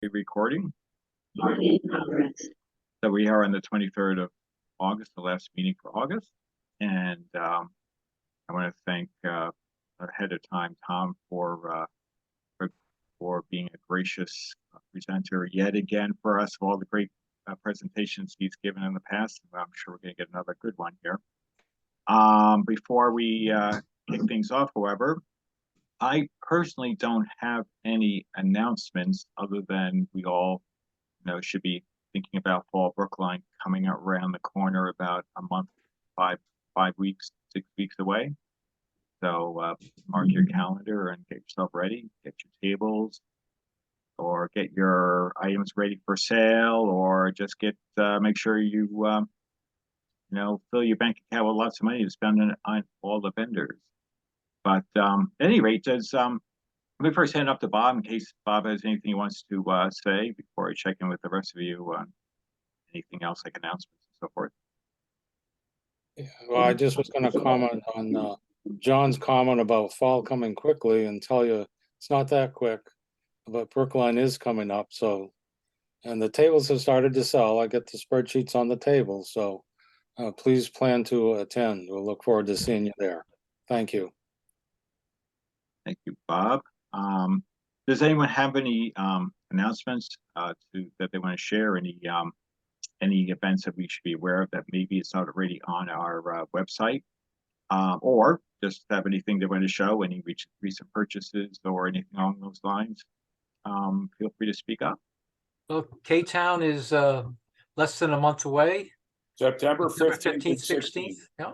be recording. So we are on the 23rd of August, the last meeting for August. And I want to thank ahead of time Tom for being a gracious presenter yet again for us of all the great presentations he's given in the past. I'm sure we're going to get another good one here. Before we kick things off, however, I personally don't have any announcements other than we all should be thinking about Fall Brookline coming around the corner about a month, 5 weeks, 6 weeks away. So mark your calendar and get yourself ready, get your tables, or get your items ready for sale, or just make sure you fill your bank account with lots of money to spend on all the vendors. But at any rate, let me first hand up to Bob in case Bob has anything he wants to say before I check in with the rest of you on anything else like announcements and so forth. Yeah, well, I just was going to comment on John's comment about fall coming quickly and tell you it's not that quick, but Brookline is coming up. So, and the tables have started to sell. I get the spreadsheets on the table. So please plan to attend. We'll look forward to seeing you there. Thank you. Thank you, Bob. Does anyone have any announcements that they want to share? Any events that we should be aware of that maybe it's not already on our website, or just have anything they want to show, any recent purchases or anything along those lines? Feel free to speak up. Well, K-Town is less than a month away. September 15th, 16th. Yeah.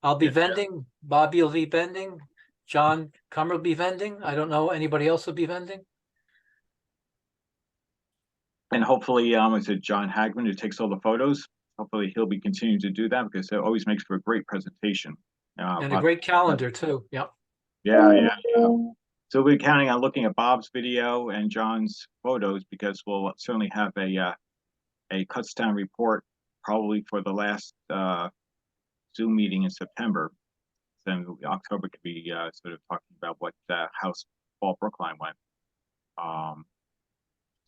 I'll be vending. Bobby will be vending. John Cummer will be vending. I don't know. Anybody else will be vending? And hopefully, is it John Hagman who takes all the photos? Hopefully he'll be continuing to do that because it always makes for a great presentation. And a great calendar too. Yep. Yeah. So we're counting on looking at Bob's video and John's photos because we'll certainly have a Kutztown report probably for the last Zoom meeting in September. Then October could be sort of talking about what how Fall Brookline went.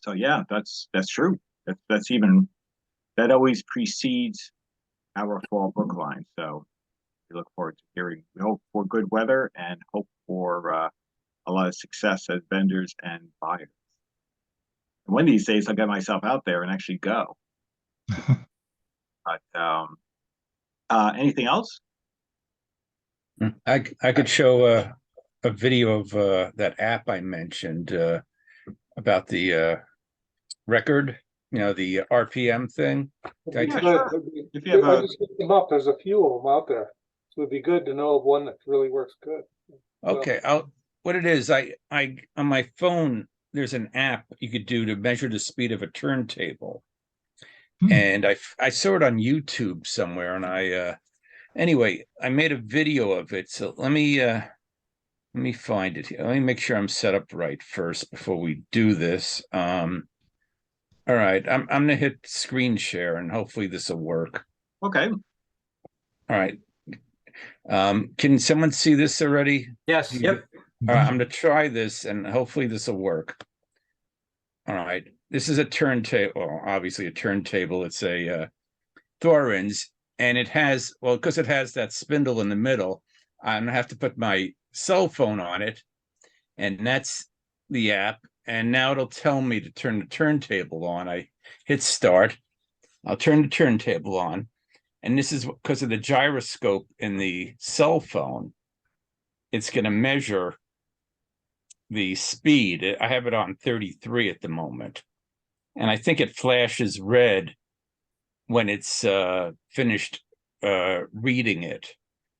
So yeah, that's true. That always precedes our Fall Brookline. So we look forward to hearing. We hope for good weather and hope for a lot of success as vendors and buyers. And one of these days, I'll get myself out there and actually go. But anything else? I could show a video of that app I mentioned about the record, the RPM thing. Sure. If you have I just looked them up. There's a few of them out there. So it'd be good to know of one that really works good. Okay, what it is, I on my phone, there's an app you could do to measure the speed of a turntable. And I saw it on YouTube somewhere, and anyway, I made a video of it. So let me find it here. Let me make sure I'm set up right first before we do this. All right, I'm gonna hit screen share and hopefully this will work. Okay. All right. Can someone see this already? Yes. Yep. All right, I'm gonna try this and hopefully this will work. All right, this is a turntable. Well, obviously a turntable. It's a Thorens, and it has, well, because it has that spindle in the middle, I'm gonna have to put my cell phone on it, and that's the app. And now it'll tell me to turn the turntable on. I hit start. I'll turn the turntable on, and this is because of the gyroscope in the cell phone. It's going to measure the speed. I have it on 33 at the moment, and I think it flashes red when it's finished reading it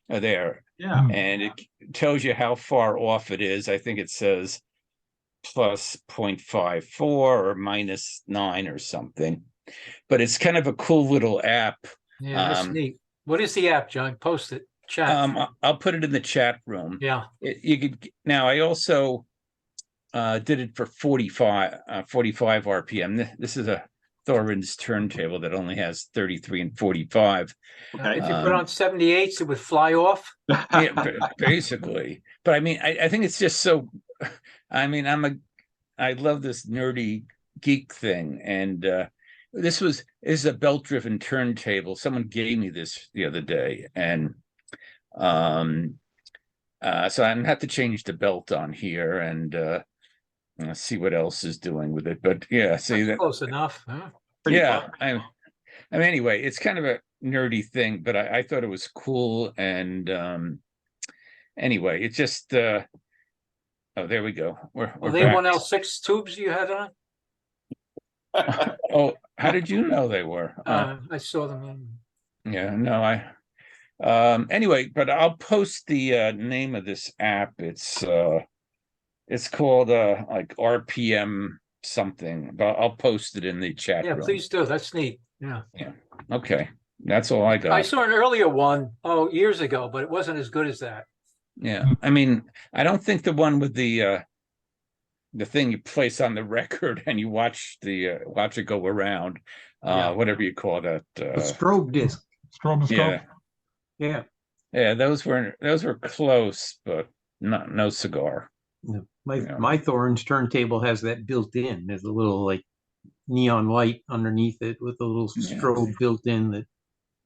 there. Yeah. And it tells you how far off it is. I think it says plus 0.54 or -9 or something, but it's kind of a cool little app. Yeah, that's neat. What is the app, John? Post it. Chat. I'll put it in the chat room. Yeah. You could. Now I also did it for 45 RPM. This is a Thorens turntable that only has 33 and 45. Okay. If you put on 78s, it would fly off. Yeah, basically. But I mean, I think it's just so. I mean, I love this nerdy geek thing, and this is a belt-driven turntable. Someone gave me this the other day, and so I'm gonna have to change the belt on here and see what else is doing with it. But yeah, see that Close enough, huh? yeah, I mean, anyway, it's kind of a nerdy thing, but I thought it was cool, and anyway, it's just oh, there we go. We're Well, they back. 1L6 tubes you had on? Oh, how did you know they were? I saw them in. Yeah, no, anyway, but I'll post the name of this app. It's called like RPM something, but I'll post it in the chat Yeah, room. please do. That's neat. Yeah. Yeah. Okay. That's all I got. I saw an earlier one, years ago, but it wasn't as good as that. Yeah. I mean, I don't think the one with the thing you place on the record and you watch it go around, Yeah. whatever you call that. The strobe disc. Yeah. Yeah. Yeah, those were close, but no cigar. No, Yeah. my Thorns turntable has that built in. There's a little like neon light underneath it with a little Yeah. strobe built in that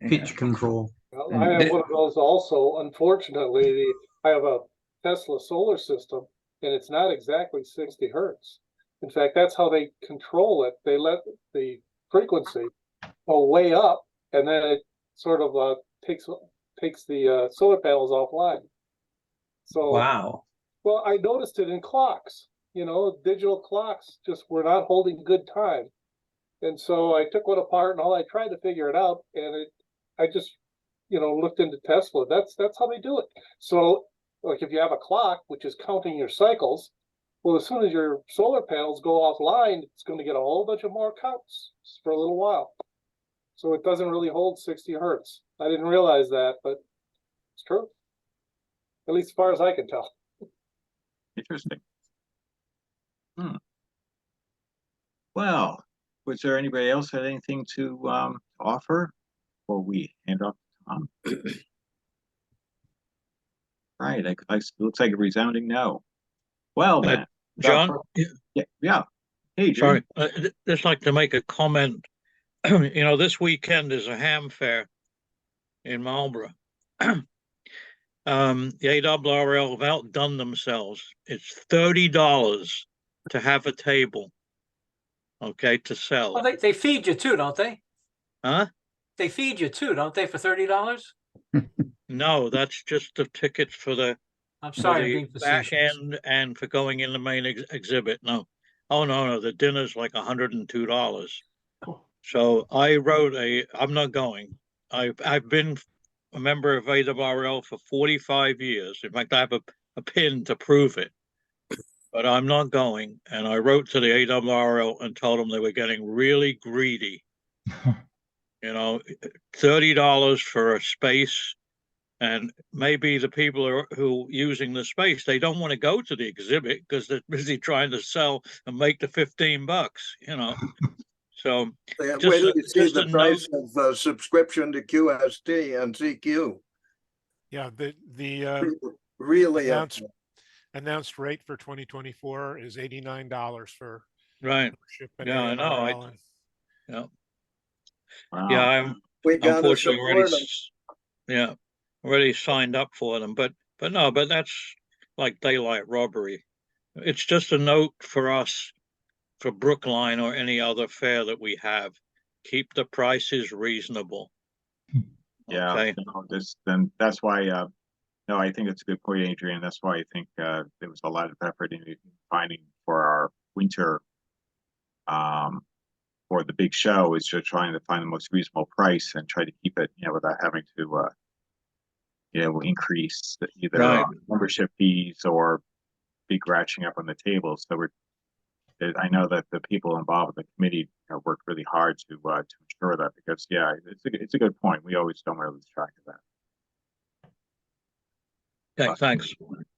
pitch Yeah. control. Well, I have one of those also. Unfortunately, I have a Tesla solar system, and it's not exactly 60 hertz. In fact, that's how they control it. They let the frequency go way up, and then it sort of takes the solar panels offline. So, Wow. well, I noticed it in clocks. Digital clocks just were not holding good time, and so I took one apart and I tried to figure it out, and I just looked into Tesla. That's how they do it. So, like if you have a clock which is counting your cycles, well, as soon as your solar panels go offline, it's going to get a whole bunch of more counts for a little while. So it doesn't really hold 60 hertz. I didn't realize that, but it's true. At least as far as I can tell. Interesting. Well, was there anybody else had anything to offer before we hand off to Tom? Right, it looks like a resounding no. Well then, John? yeah. Hey, Jim. Sorry, just like to make a comment. This weekend is a ham fair in Marlboro. The ARRL have outdone themselves. It's $30 to have a table, okay, to sell. Well, they feed you too, don't they? Huh? They feed you too, don't they, for $30? No, that's just the tickets for the I'm sorry, I'm being back facetious. end and for going in the main exhibit. No. Oh, no, the dinner's like $102. So I wrote I'm not going. I've been a member of ARRL for 45 years. In fact, I have a pin to prove it. But I'm not going. And I wrote to the ARRL and told them they were getting really greedy. $30 for a space. And maybe the people who using the space, they don't want to go to the exhibit because they're busy trying to sell and make the $15, So where do you see the price of subscription to QST and CQ? Yeah, the really announced rate for 2024 is $89 for right. membership at Yeah, I know. ARRL. Yeah. Wow. Yeah, I'm we got unfortunately already signed up for them, but that's like daylight robbery. It's just a note for us for Brookline or any other fair that we have. Keep the prices reasonable. Yeah, okay. Then that's why no, I think it's a good point, Adrian. That's why I think there was a lot of effort in finding for our winter for the big show is just trying to find the most reasonable price and try to keep it, without having to increase either membership fees or big ratcheting up on the table. So I know that the people involved with the committee worked really hard to ensure that, because it's a good point. We always don't want to lose track of that. Okay, thanks.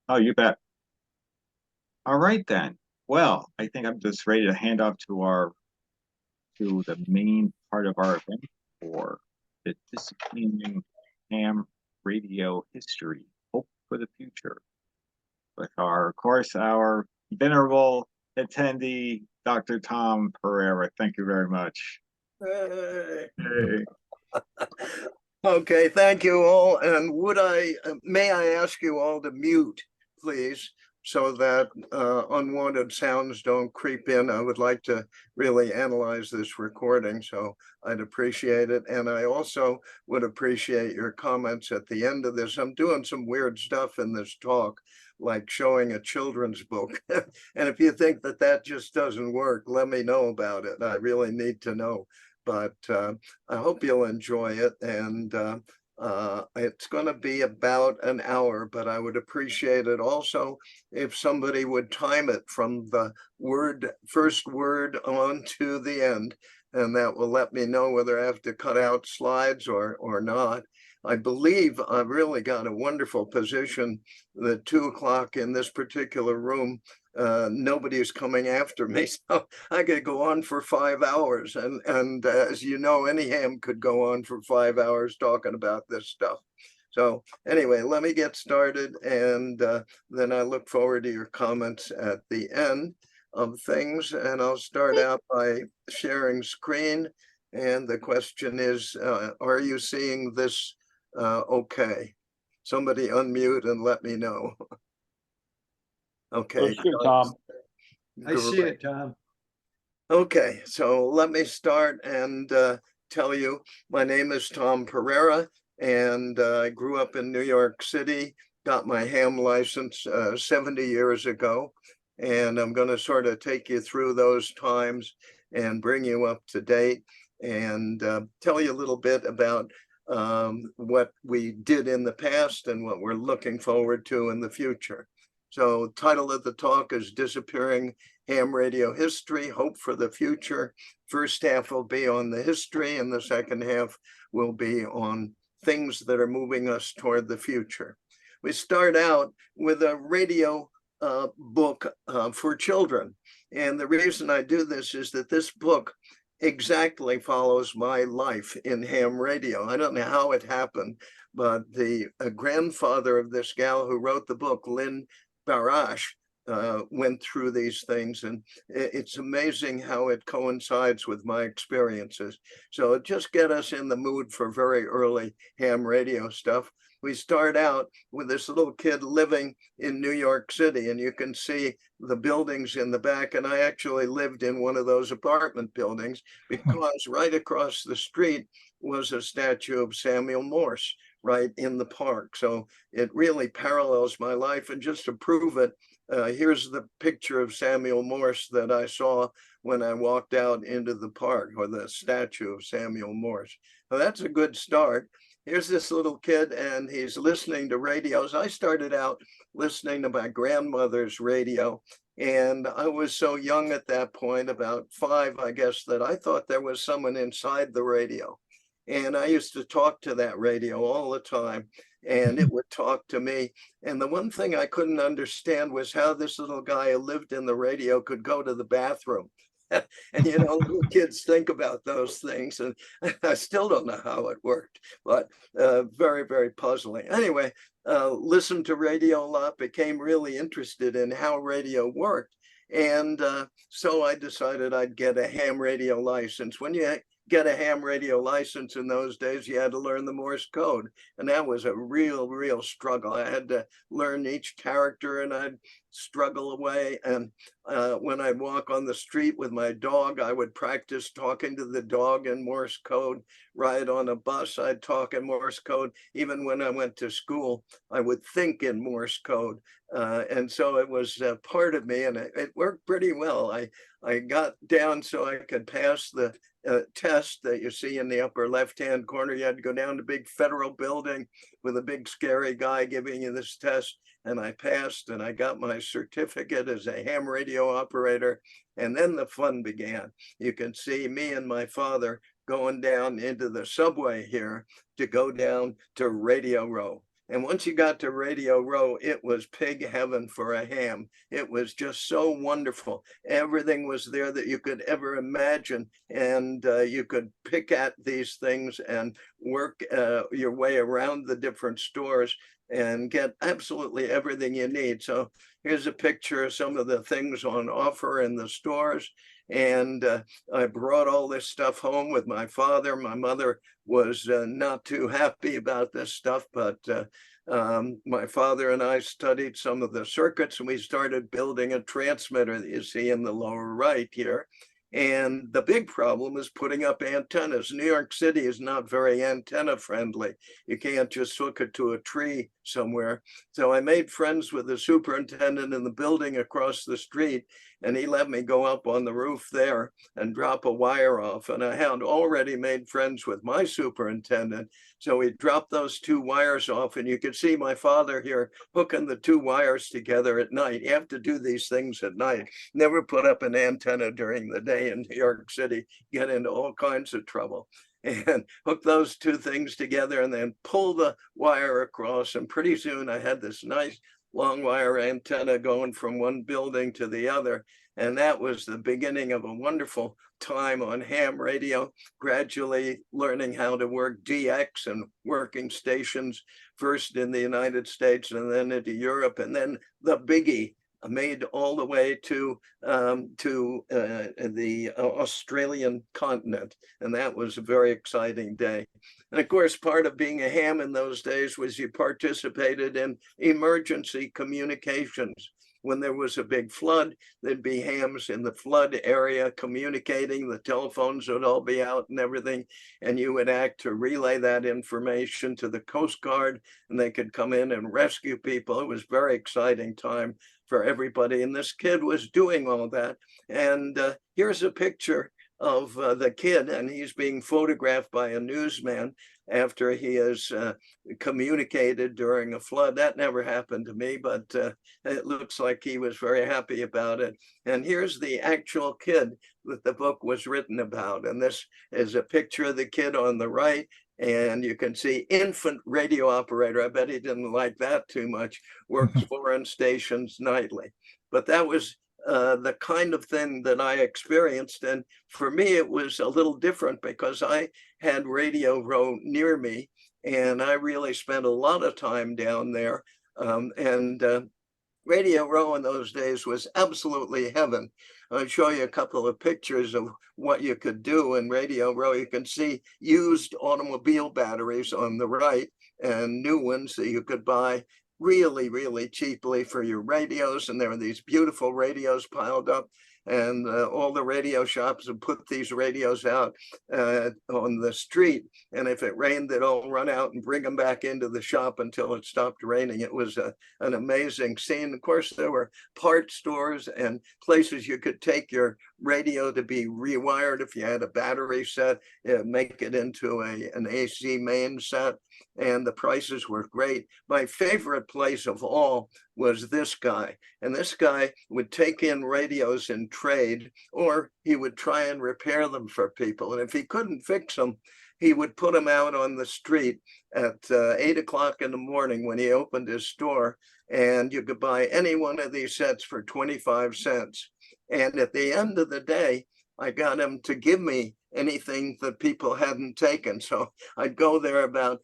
Oh, you bet. All right then. Well, I think I'm just ready to hand off to the main part of our event for the Disappearing Ham Radio History, Hope for the Future, with our venerable attendee, Dr. Tom Perera. Thank you very much. Hey. Hey. Okay, thank you all. And may I ask you all to mute, please, so that unwanted sounds don't creep in. I would like to really analyze this recording, so I'd appreciate it. And I also would appreciate your comments at the end of this. I'm doing some weird stuff in this talk, like showing a children's book. And if you think that that just doesn't work, let me know about it. I really need to know. But I hope you'll enjoy it. And it's going to be about an hour, but I would appreciate it also if somebody would time it from the first word on to the end. And that will let me know whether I have to cut out slides or not. I believe I've really got a wonderful position that 2 o'clock in this particular room, nobody's coming after me. So I could go on for 5 hours. And as you know, any ham could go on for 5 hours talking about this stuff. So anyway, let me get started. And then I look forward to your comments at the end of things. And I'll start out by sharing screen. And the question is, are you seeing this okay? Somebody unmute and let me know. Okay. Looks good, Tom. I see it, Tom. Okay, so let me start and tell you, my name is Tom Perera, and I grew up in New York City, got my ham license 70 years ago, and I'm going to sort of take you through those times and bring you up to date and tell you a little bit about what we did in the past and what we're looking forward to in the future. So title of the talk is Disappearing Ham Radio History, Hope for the Future. First half will be on the history and the second half will be on things that are moving us toward the future. We start out with a radio book for children. And the reason I do this is that this book exactly follows my life in ham radio. I don't know how it happened, but the grandfather of this gal who wrote the book, Lynn Barash, went through these things, and it's amazing how it coincides with my experiences. So just get us in the mood for very early ham radio stuff. We start out with this little kid living in New York City, and you can see the buildings in the back. And I actually lived in one of those apartment buildings because right across the street was a statue of Samuel Morse right in the park. So it really parallels my life. And just to prove it, here's the picture of Samuel Morse that I saw when I walked out into the park, or the statue of Samuel Morse. Well, that's a good start. Here's this little kid, and he's listening to radios. I started out listening to my grandmother's radio, and I was so young at that point, about 5, I guess, that I thought there was someone inside the radio. And I used to talk to that radio all the time, and it would talk to me. And the one thing I couldn't understand was how this little guy who lived in the radio could go to the bathroom. And you know, little kids think about those things, and I still don't know how it worked, but very, very puzzling. Anyway, listened to radio a lot, became really interested in how radio worked. And so I decided I'd get a ham radio license. When you get a ham radio license in those days, you had to learn the Morse code. And that was a real struggle. I had to learn each character, and I'd struggle away. And when I'd walk on the street with my dog, I would practice talking to the dog in Morse code. Ride on a bus, I'd talk in Morse code. Even when I went to school, I would think in Morse code. And so it was part of me, and it worked pretty well. I got down so I could pass the test that you see in the upper left-hand corner. You had to go down to big federal building with a big scary guy giving you this test. And I passed, and I got my certificate as a ham radio operator. And then the fun began. You can see me and my father going down into the subway here to go down to Radio Row. And once you got to Radio Row, it was pig heaven for a ham. It was just so wonderful. Everything was there that you could ever imagine. And you could pick at these things and work your way around the different stores and get absolutely everything you need. So here's a picture of some of the things on offer in the stores. And I brought all this stuff home with my father. My mother was not too happy about this stuff, but my father and I studied some of the circuits, and we started building a transmitter that you see in the lower right here. And the big problem is putting up antennas. New York City is not very antenna friendly. You can't just hook it to a tree somewhere. So I made friends with the superintendent in the building across the street, and he let me go up on the roof there and drop a wire off. And I had already made friends with my superintendent. So we dropped those 2 wires off, and you can see my father here hooking the 2 wires together at night. You have to do these things at night. Never put up an antenna during the day in New York City, get into all kinds of trouble. And hook those 2 things together and then pull the wire across. And pretty soon I had this nice long wire antenna going from one building to the other. And that was the beginning of a wonderful time on ham radio, gradually learning how to work DX and working stations, first in the United States and then into Europe. And then the biggie, made all the way to the Australian continent. And that was a very exciting day. And of course, part of being a ham in those days was you participated in emergency communications. When there was a big flood, there'd be hams in the flood area communicating, the telephones would all be out and everything, and you would act to relay that information to the Coast Guard, and they could come in and rescue people. It was a very exciting time for everybody, and this kid was doing all that. And here's a picture of the kid, and he's being photographed by a newsman after he has communicated during a flood. That never happened to me, but it looks like he was very happy about it. And here's the actual kid that the book was written about. And this is a picture of the kid on the right. And you can see infant radio operator. I bet he didn't like that too much. Works foreign stations nightly. But that was the kind of thing that I experienced. And for me, it was a little different because I had Radio Row near me, and I really spent a lot of time down there. Radio Row in those days was absolutely heaven. I'll show you a couple of pictures of what you could do in Radio Row. You can see used automobile batteries on the right and new ones that you could buy really, really cheaply for your radios. And there are these beautiful radios piled up, and all the radio shops would put these radios out on the street. And if it rained, they'd all run out and bring them back into the shop until it stopped raining. It was an amazing scene. Of course, there were part stores and places you could take your radio to be rewired. If you had a battery set, make it into an AC main set. And the prices were great. My favorite place of all was this guy. And this guy would take in radios in trade, or he would try and repair them for people. And if he couldn't fix them, he would put them out on the street at 8 o'clock in the morning when he opened his store. And you could buy any one of these sets for 25 cents. And at the end of the day, I got him to give me anything that people hadn't taken. So I'd go there about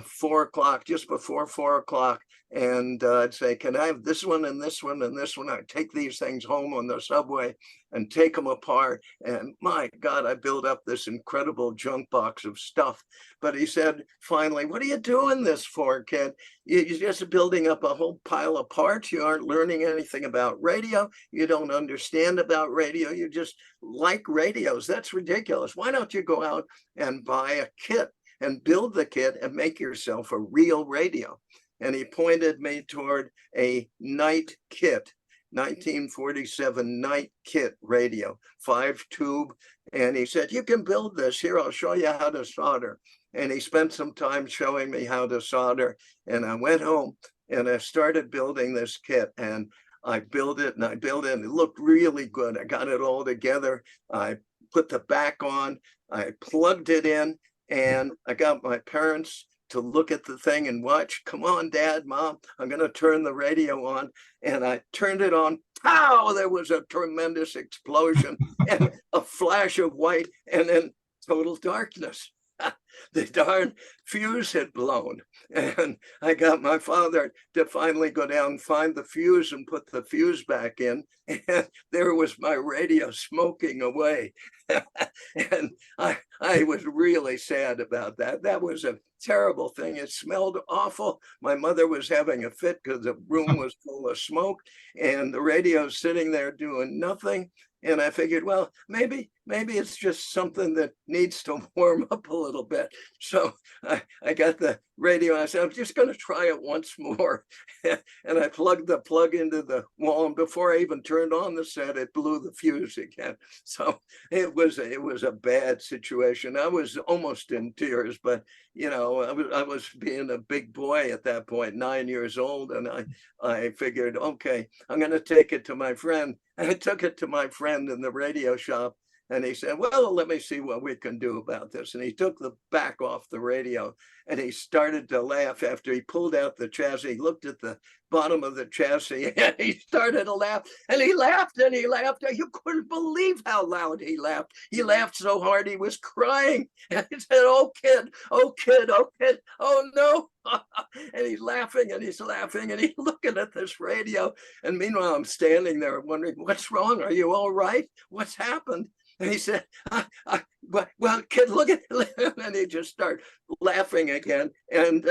4 o'clock, just before 4 o'clock, and I'd say, can I have this one and this one and this one? I'd take these things home on the subway and take them apart. And my God, I built up this incredible junk box of stuff. But he said, finally, what are you doing this for, kid? You're just building up a whole pile of parts. You aren't learning anything about radio. You don't understand about radio. You just like radios. That's ridiculous. Why don't you go out and buy a kit and build the kit and make yourself a real radio? And he pointed me toward a Night Kit, 1947 Night Kit radio, 5-tube. And he said, you can build this. Here, I'll show you how to solder. And he spent some time showing me how to solder. And I went home and I started building this kit. And I built it and I built it, and it looked really good. I got it all together. I put the back on, I plugged it in, and I got my parents to look at the thing and watch. Come on, Dad, Mom, I'm going to turn the radio on. And I turned it on. Pow! There was a tremendous explosion and a flash of white, and then total darkness. the darn fuse had blown. And I got my father to finally go down and find the fuse and put the fuse back in. And there was my radio smoking away. And I was really sad about that. That was a terrible thing. It smelled awful. My mother was having a fit because the room was full of smoke and the radio's sitting there doing nothing. And I figured, well, maybe it's just something that needs to warm up a little bit. So I got the radio. I said, I'm just going to try it once more. And I plugged the plug into the wall. And before I even turned on the set, it blew the fuse again. So it was a bad situation. I was almost in tears, but I was being a big boy at that point, 9 years old. And I figured, okay, I'm going to take it to my friend. And I took it to my friend in the radio shop. And he said, well, let me see what we can do about this. And he took the back off the radio and he started to laugh after he pulled out the chassis. He looked at the bottom of the chassis and he started to laugh. And he laughed and he laughed. You couldn't believe how loud he laughed. He laughed so hard he was crying. And he said, oh, kid, oh, kid, oh, kid, oh, no. And he's laughing and he's laughing and he's looking at this radio. And meanwhile, I'm standing there wondering, what's wrong? Are you all right? What's happened? And he said, well, kid, look at him. And he just started laughing again. And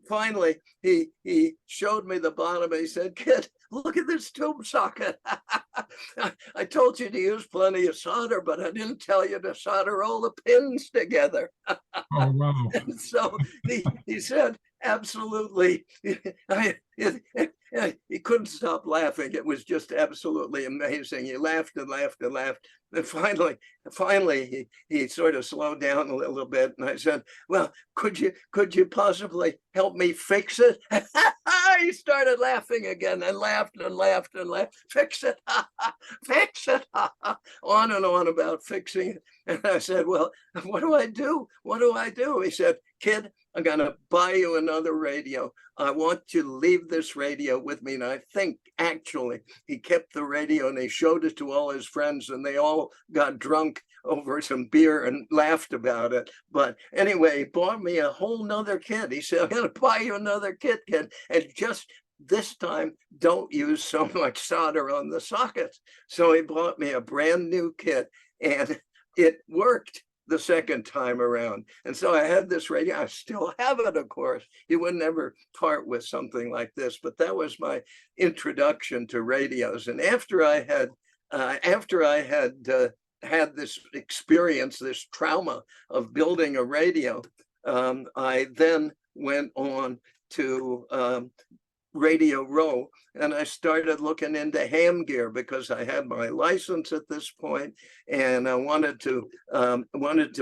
finally, he showed me the bottom and he said, kid, look at this tube socket. I told you to use plenty of solder, but I didn't tell you to solder all the pins together. Oh, wow. And so he said, absolutely. He couldn't stop laughing. It was just absolutely amazing. He laughed and laughed and laughed. And finally, he sort of slowed down a little bit. And I said, well, could you possibly help me fix it? He started laughing again and laughed and laughed and laughed. Fix it, fix it, on and on about fixing it. And I said, well, what do I do? What do I do? He said, kid, I'm going to buy you another radio. I want you to leave this radio with me. And I think actually he kept the radio and he showed it to all his friends and they all got drunk over some beer and laughed about it. But anyway, he bought me a whole nother kit. He said, I'm going to buy you another kit, kid. And just this time, don't use so much solder on the sockets. So he bought me a brand new kit and it worked the second time around. And so I had this radio. I still have it, of course. You would never part with something like this, but that was my introduction to radios. And after I had had this experience, this trauma of building a radio, I then went on to Radio Row, and I started looking into ham gear because I had my license at this point, and I wanted to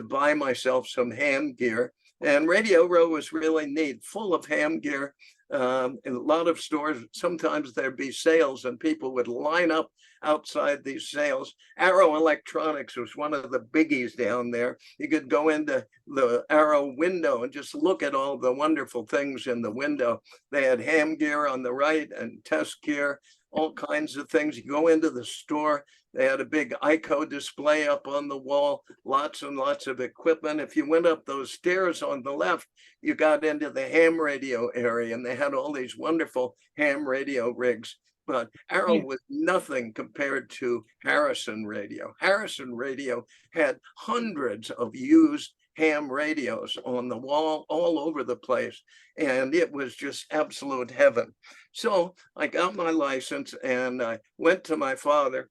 buy myself some ham gear. And Radio Row was really neat, full of ham gear. In a lot of stores, sometimes there'd be sales, and people would line up outside these sales. Arrow Electronics was one of the biggies down there. You could go into the Arrow window and just look at all the wonderful things in the window. They had ham gear on the right and test gear, all kinds of things. You go into the store, they had a big ICO display up on the wall, lots and lots of equipment. If you went up those stairs on the left, you got into the ham radio area, and they had all these wonderful ham radio rigs. But Arrow was nothing compared to Harrison Radio. Harrison Radio had hundreds of used ham radios on the wall all over the place, and it was just absolute heaven. So I got my license and I went to my father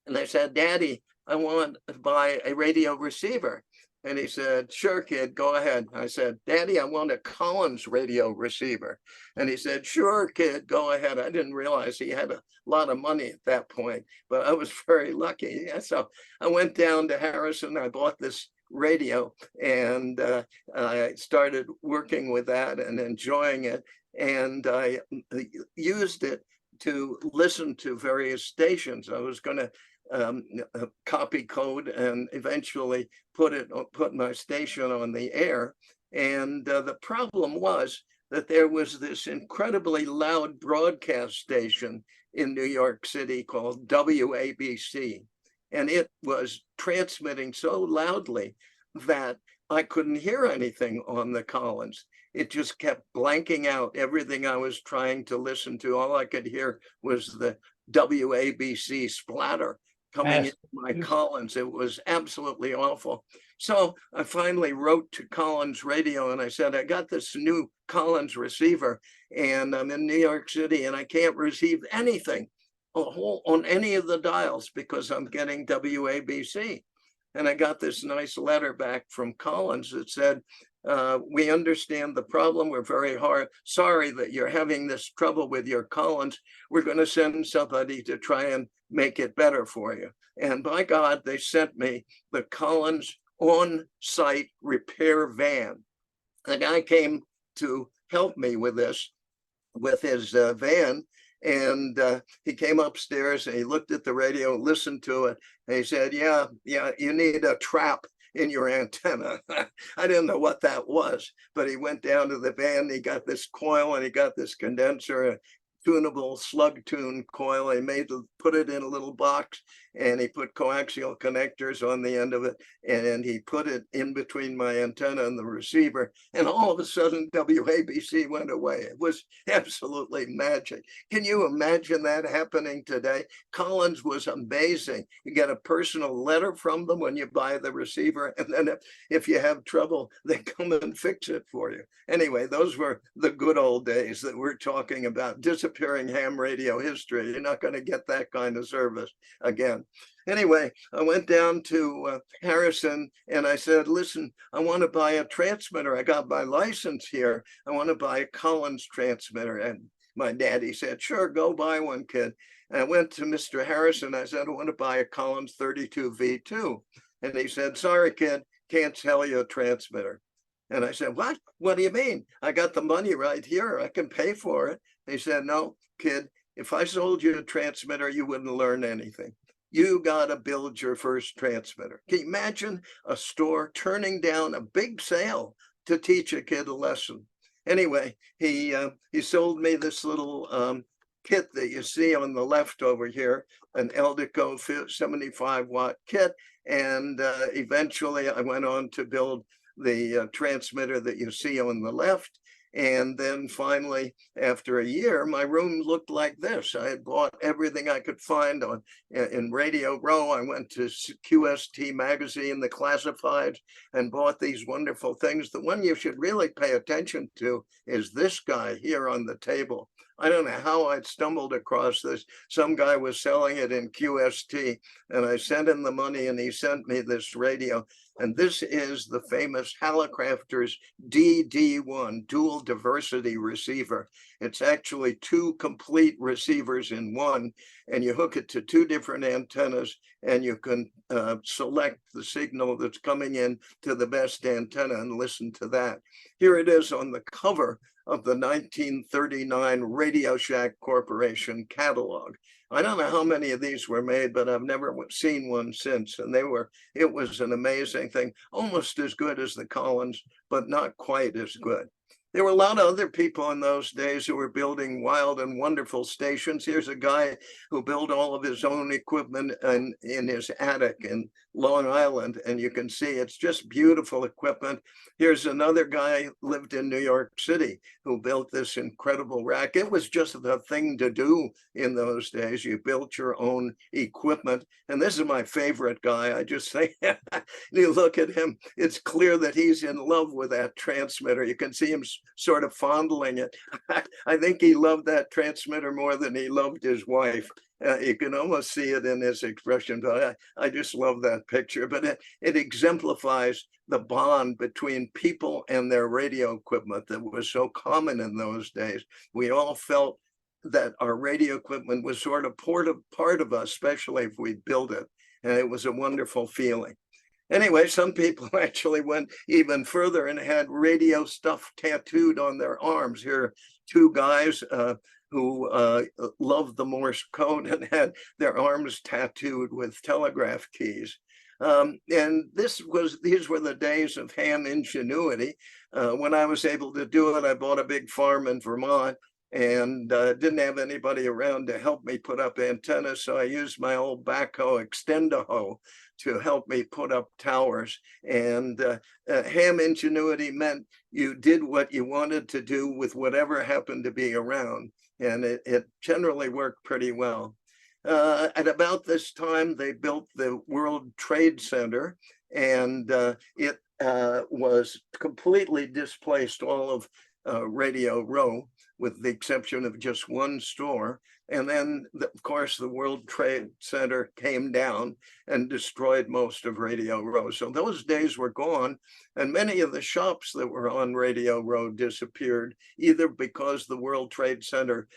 and I said, Daddy, I want to buy a radio receiver. And he said, sure, kid, go ahead. I said, Daddy, I want a Collins radio receiver. And he said, sure, kid, go ahead. I didn't realize he had a lot of money at that point, but I was very lucky. So I went down to Harrison. I bought this radio and I started working with that and enjoying it. And I used it to listen to various stations. I was going to copy code and eventually put my station on the air. And the problem was that there was this incredibly loud broadcast station in New York City called WABC. And it was transmitting so loudly that I couldn't hear anything on the Collins. It just kept blanking out everything I was trying to listen to. All I could hear was the WABC splatter coming into my Collins. It was absolutely awful. So I finally wrote to Collins Radio and I said, I got this new Collins receiver and I'm in New York City and I can't receive anything on any of the dials because I'm getting WABC. And I got this nice letter back from Collins that said, we understand the problem. We're very sorry that you're having this trouble with your Collins. We're going to send somebody to try and make it better for you. And by God, they sent me the Collins on-site repair van. The guy came to help me with this, with his van. And he came upstairs and he looked at the radio, listened to it. And he said, yeah, you need a trap in your antenna. I didn't know what that was, but he went down to the van. He got this coil and he got this condenser, a tunable slug tune coil. He put it in a little box and he put coaxial connectors on the end of it. And he put it in between my antenna and the receiver. And all of a sudden WABC went away. It was absolutely magic. Can you imagine that happening today? Collins was amazing. You get a personal letter from them when you buy the receiver. And then if you have trouble, they come and fix it for you. Anyway, those were the good old days that we're talking about. Disappearing ham radio history. You're not going to get that kind of service again. Anyway, I went down to Harrison and I said, listen, I want to buy a transmitter. I got my license here. I want to buy a Collins transmitter. And my daddy said, sure, go buy one, kid. And I went to Mr. Harrison. I said, I want to buy a Collins 32V2. And he said, sorry, kid, can't sell you a transmitter. And I said, what? What do you mean? I got the money right here. I can pay for it. He said, no, kid, if I sold you a transmitter, you wouldn't learn anything. You got to build your first transmitter. Can you imagine a store turning down a big sale to teach a kid a lesson? Anyway, he sold me this little kit that you see on the left over here, an Eldico 75-watt kit. And eventually I went on to build the transmitter that you see on the left. And then finally, after a year, my room looked like this. I had bought everything I could find in Radio Row. I went to QST magazine, the classifieds, and bought these wonderful things. The one you should really pay attention to is this guy here on the table. I don't know how I'd stumbled across this. Some guy was selling it in QST, and I sent him the money, and he sent me this radio. And this is the famous Hallicrafters DD1, dual diversity receiver. It's actually two complete receivers in one, and you hook it to two different antennas, and you can select the signal that's coming in to the best antenna and listen to that. Here it is on the cover of the 1939 Radio Shack Corporation catalog. I don't know how many of these were made, but I've never seen one since. And it was an amazing thing, almost as good as the Collins, but not quite as good. There were a lot of other people in those days who were building wild and wonderful stations. Here's a guy who built all of his own equipment in his attic in Long Island, and you can see it's just beautiful equipment. Here's another guy who lived in New York City who built this incredible rack. It was just the thing to do in those days. You built your own equipment. And this is my favorite guy. I just think, you look at him, it's clear that he's in love with that transmitter. You can see him sort of fondling it. I think he loved that transmitter more than he loved his wife. You can almost see it in his expression, but I just love that picture. But it exemplifies the bond between people and their radio equipment that was so common in those days. We all felt that our radio equipment was sort of part of us, especially if we built it. And it was a wonderful feeling. Anyway, some people actually went even further and had radio stuff tattooed on their arms. Here are two guys who loved the Morse code and had their arms tattooed with telegraph keys. And these were the days of ham ingenuity. When I was able to do it, I bought a big farm in Vermont and didn't have anybody around to help me put up antennas. So I used my old backhoe extender-hoe to help me put up towers. And ham ingenuity meant you did what you wanted to do with whatever happened to be around. And it generally worked pretty well. At about this time, they built the World Trade Center, and it was completely displaced all of Radio Row, with the exception of just one store. And then, of course, the World Trade Center came down and destroyed most of Radio Row. So those days were gone, and many of the shops that were on Radio Row disappeared, either because the World Trade Center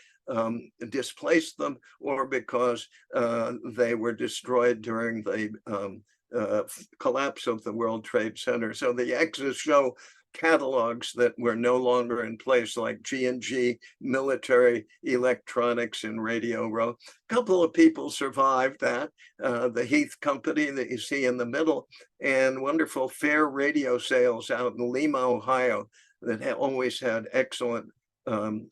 displaced them, or because they were destroyed during the collapse of the World Trade Center. So the exits show catalogs that were no longer in place, like G&G, Military Electronics, and Radio Row. A couple of people survived that, the Heath Company that you see in the middle, and wonderful Fair Radio Sales out in Lima, Ohio, that always had excellent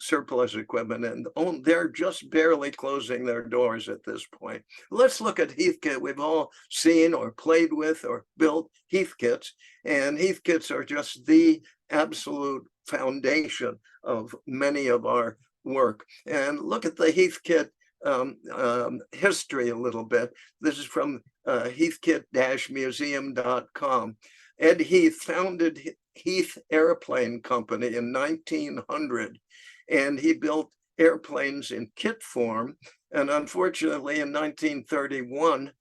surplus equipment, and they're just barely closing their doors at this point. Let's look at Heathkit. We've all seen or played with or built Heathkits, and Heathkits are just the absolute foundation of many of our work. And look at the Heathkit history a little bit. This is from heathkit-museum.com. Ed Heath founded Heath Airplane Company in 1900, and he built airplanes in kit form. And unfortunately, in 1931,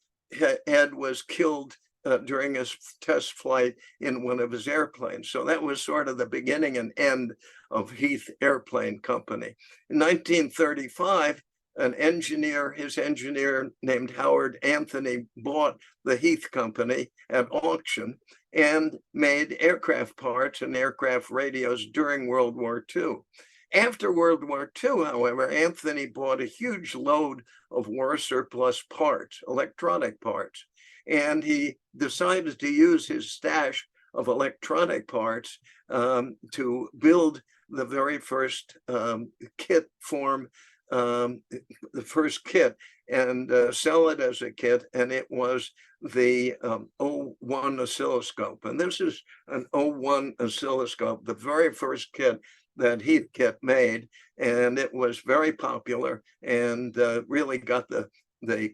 Ed was killed during his test flight in one of his airplanes. So that was sort of the beginning and end of Heath Airplane Company. In 1935, his engineer named Howard Anthony bought the Heath Company at auction and made aircraft parts and aircraft radios during World War II. After World War II, however, Anthony bought a huge load of war surplus parts, electronic parts, and he decided to use his stash of electronic parts to build the very first kit form, the first kit, and sell it as a kit. And it was the 01 oscilloscope. And this is an 01 oscilloscope, the very first kit that Heathkit made. And it was very popular and really got the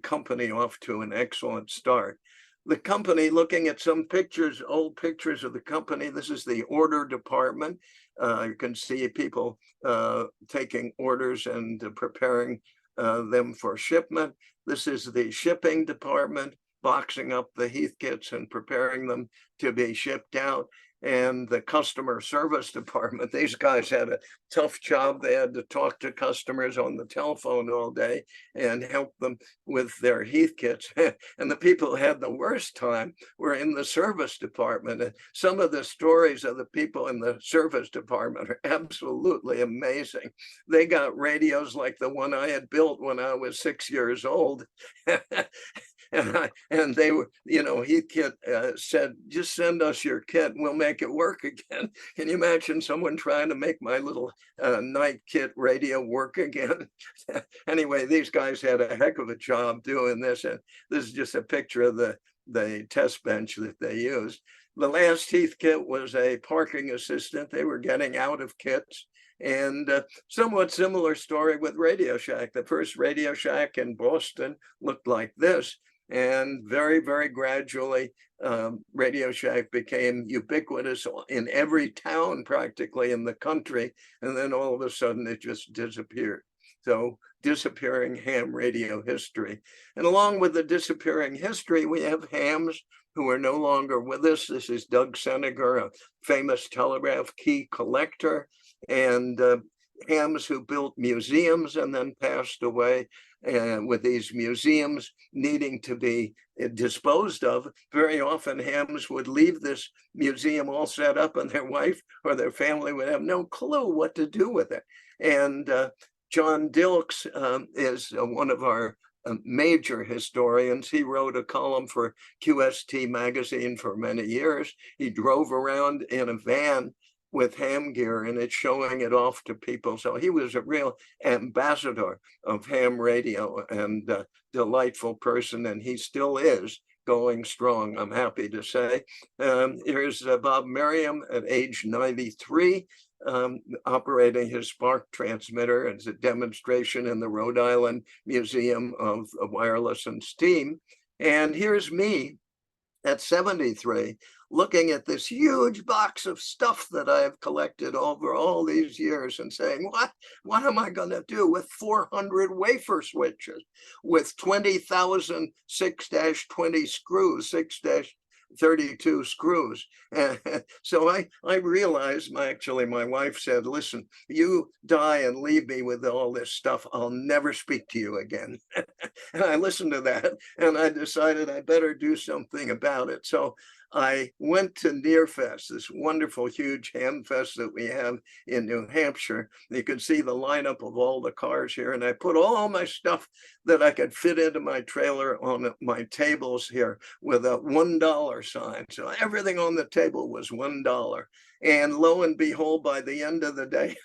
company off to an excellent start. The company, looking at some pictures, old pictures of the company, this is the order department. You can see people taking orders and preparing them for shipment. This is the shipping department, boxing up the Heathkits and preparing them to be shipped out. And the customer service department, these guys had a tough job. They had to talk to customers on the telephone all day and help them with their Heathkits. And the people who had the worst time were in the service department. And some of the stories of the people in the service department are absolutely amazing. They got radios like the one I had built when I was 6 years old. And they were, Heathkit said, just send us your kit and we'll make it work again. Can you imagine someone trying to make my little night kit radio work again? Anyway, these guys had a heck of a job doing this. And this is just a picture of the test bench that they used. The last Heathkit was a parking assistant. They were getting out of kits. And somewhat similar story with Radio Shack. The first Radio Shack in Boston looked like this. And very, very gradually, Radio Shack became ubiquitous in every town practically in the country. And then all of a sudden it just disappeared. So disappearing ham radio history. And along with the disappearing history, we have hams who are no longer with us. This is Doug Senegar, a famous telegraph key collector, and hams who built museums and then passed away. And with these museums needing to be disposed of, very often hams would leave this museum all set up and their wife or their family would have no clue what to do with it. And John Dilks is one of our major historians. He wrote a column for QST magazine for many years. He drove around in a van with ham gear, and it's showing it off to people. So he was a real ambassador of ham radio, and delightful person, and he still is going strong, I'm happy to say. Here's Bob Merriam at age 93, operating his spark transmitter as a demonstration in the Rhode Island Museum of Wireless and Steam. And here's me at 73, looking at this huge box of stuff that I have collected over all these years and saying, what am I going to do with 400 wafer switches, with 20,000 6-20 screws, 6-32 screws? So I realized, my wife said, listen, you die and leave me with all this stuff, I'll never speak to you again. And I listened to that, and I decided I better do something about it. So I went to Nearfest, this wonderful, huge ham fest that we have in New Hampshire. You can see the lineup of all the cars here, and I put all my stuff that I could fit into my trailer on my tables here with a $1 sign. So everything on the table was $1. And lo and behold, by the end of the day,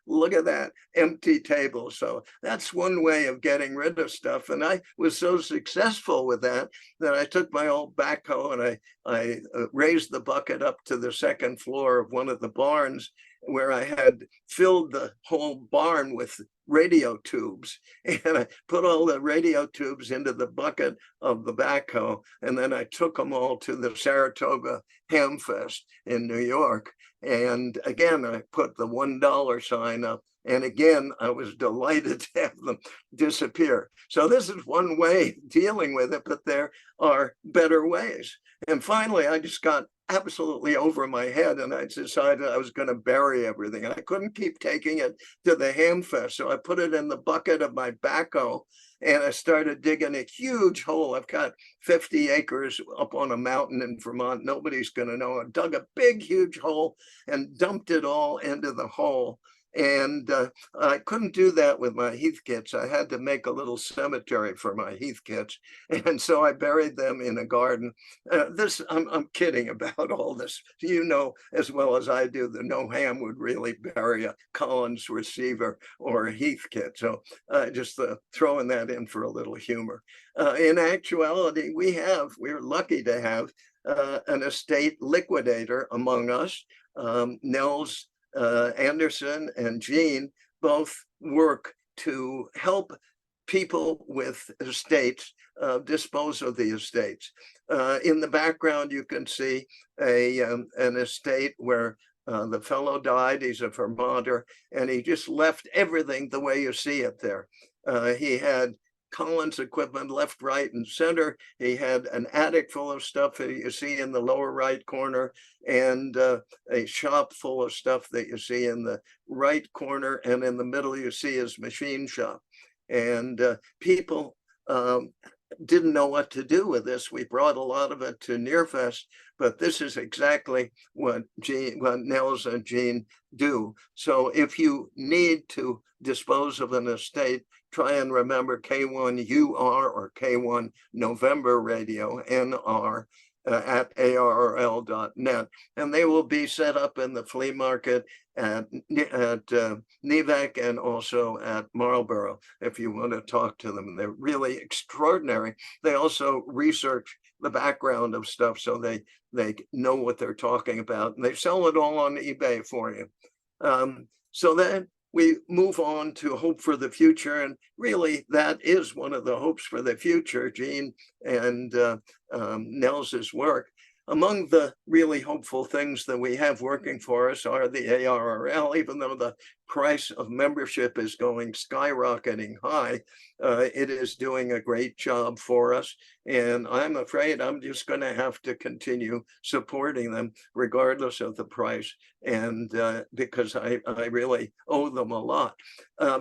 look at that, empty table. So that's one way of getting rid of stuff. And I was so successful with that I took my old backhoe and I raised the bucket up to the second floor of one of the barns, where I had filled the whole barn with radio tubes, and I put all the radio tubes into the bucket of the backhoe, and then I took them all to the Saratoga Ham Fest in New York. And again, I put the $1 sign up, and again, I was delighted to have them disappear. So this is one way of dealing with it, but there are better ways. And finally, I just got absolutely over my head, and I decided I was going to bury everything. And I couldn't keep taking it to the ham fest, so I put it in the bucket of my backhoe, and I started digging a huge hole. I've got 50 acres up on a mountain in Vermont. Nobody's going to know. I dug a big, huge hole and dumped it all into the hole. And I couldn't do that with my Heathkits. I had to make a little cemetery for my Heathkits. And so I buried them in a garden. I'm kidding about all this. You know as well as I do that no ham would really bury a Collins receiver or a Heathkit. So just throwing that in for a little humor. In actuality, we're lucky to have an estate liquidator among us. Nels Anderson and Jean both work to help people with estates dispose of the estates. In the background, you can see an estate where the fellow died. He's a Vermonter, and he just left everything the way you see it there. He had Collins equipment left, right, and center. He had an attic full of stuff that you see in the lower right corner, and a shop full of stuff that you see in the right corner, and in the middle you see his machine shop. And people didn't know what to do with this. We brought a lot of it to Nearfest, but this is exactly what Nels and Jean do. So if you need to dispose of an estate, try and remember K1UR or K1 November Radio, NR, at ARRL.net. And they will be set up in the flea market at Nivek and also at Marlboro if you want to talk to them. They're really extraordinary. They also research the background of stuff so they know what they're talking about. And they sell it all on eBay for you. So then we move on to hope for the future. And really, that is one of the hopes for the future, Jean and Nels's work. Among the really hopeful things that we have working for us are the ARRL. Even though the price of membership is going skyrocketing high, it is doing a great job for us. And I'm afraid I'm just going to have to continue supporting them regardless of the price. And because I really owe them a lot.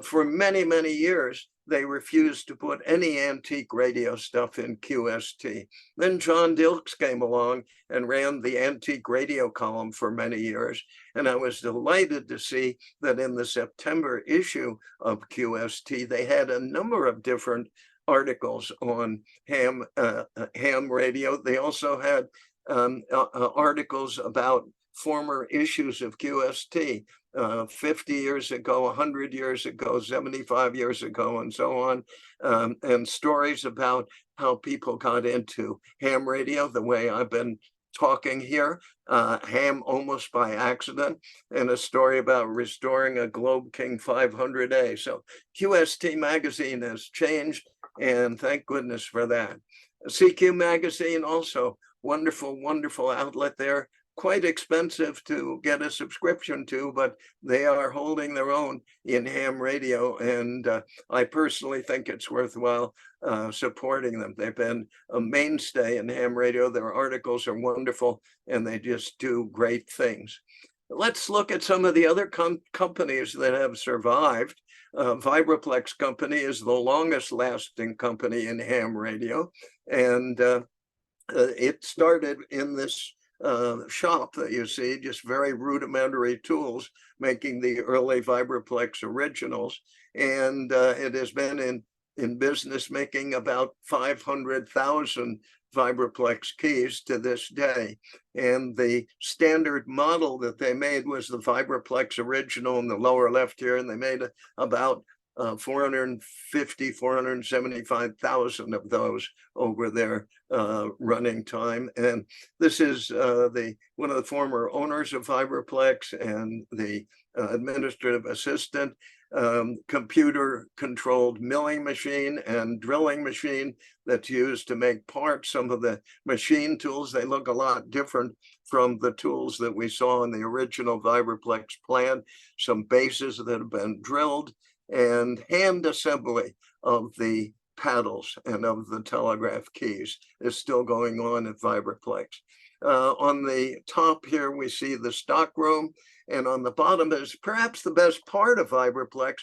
For many, many years, they refused to put any antique radio stuff in QST. Then John Dilks came along and ran the antique radio column for many years. And I was delighted to see that in the September issue of QST, they had a number of different articles on ham radio. They also had articles about former issues of QST, 50 years ago, 100 years ago, 75 years ago, and so on, and stories about how people got into ham radio the way I've been talking here, ham almost by accident, and a story about restoring a Globe King 500A. So QST magazine has changed, and thank goodness for that. CQ magazine also, wonderful, wonderful outlet there. Quite expensive to get a subscription to, but they are holding their own in ham radio, and I personally think it's worthwhile supporting them. They've been a mainstay in ham radio. Their articles are wonderful, and they just do great things. Let's look at some of the other companies that have survived. Vibraplex company is the longest lasting company in ham radio, and it started in this shop that you see, just very rudimentary tools, making the early Vibraplex originals. And it has been in business making about 500,000 Vibraplex keys to this day. And the standard model that they made was the Vibraplex original in the lower left here, and they made about 450, 475,000 of those over their running time. And this is one of the former owners of Vibraplex and the administrative assistant. Computer controlled milling machine and drilling machine that's used to make parts. Some of the machine tools, they look a lot different from the tools that we saw in the original Vibraplex plant. Some bases that have been drilled, and hand assembly of the paddles and of the telegraph keys is still going on at Vibraplex. On the top here, we see the stock room, and on the bottom is perhaps the best part of Vibraplex.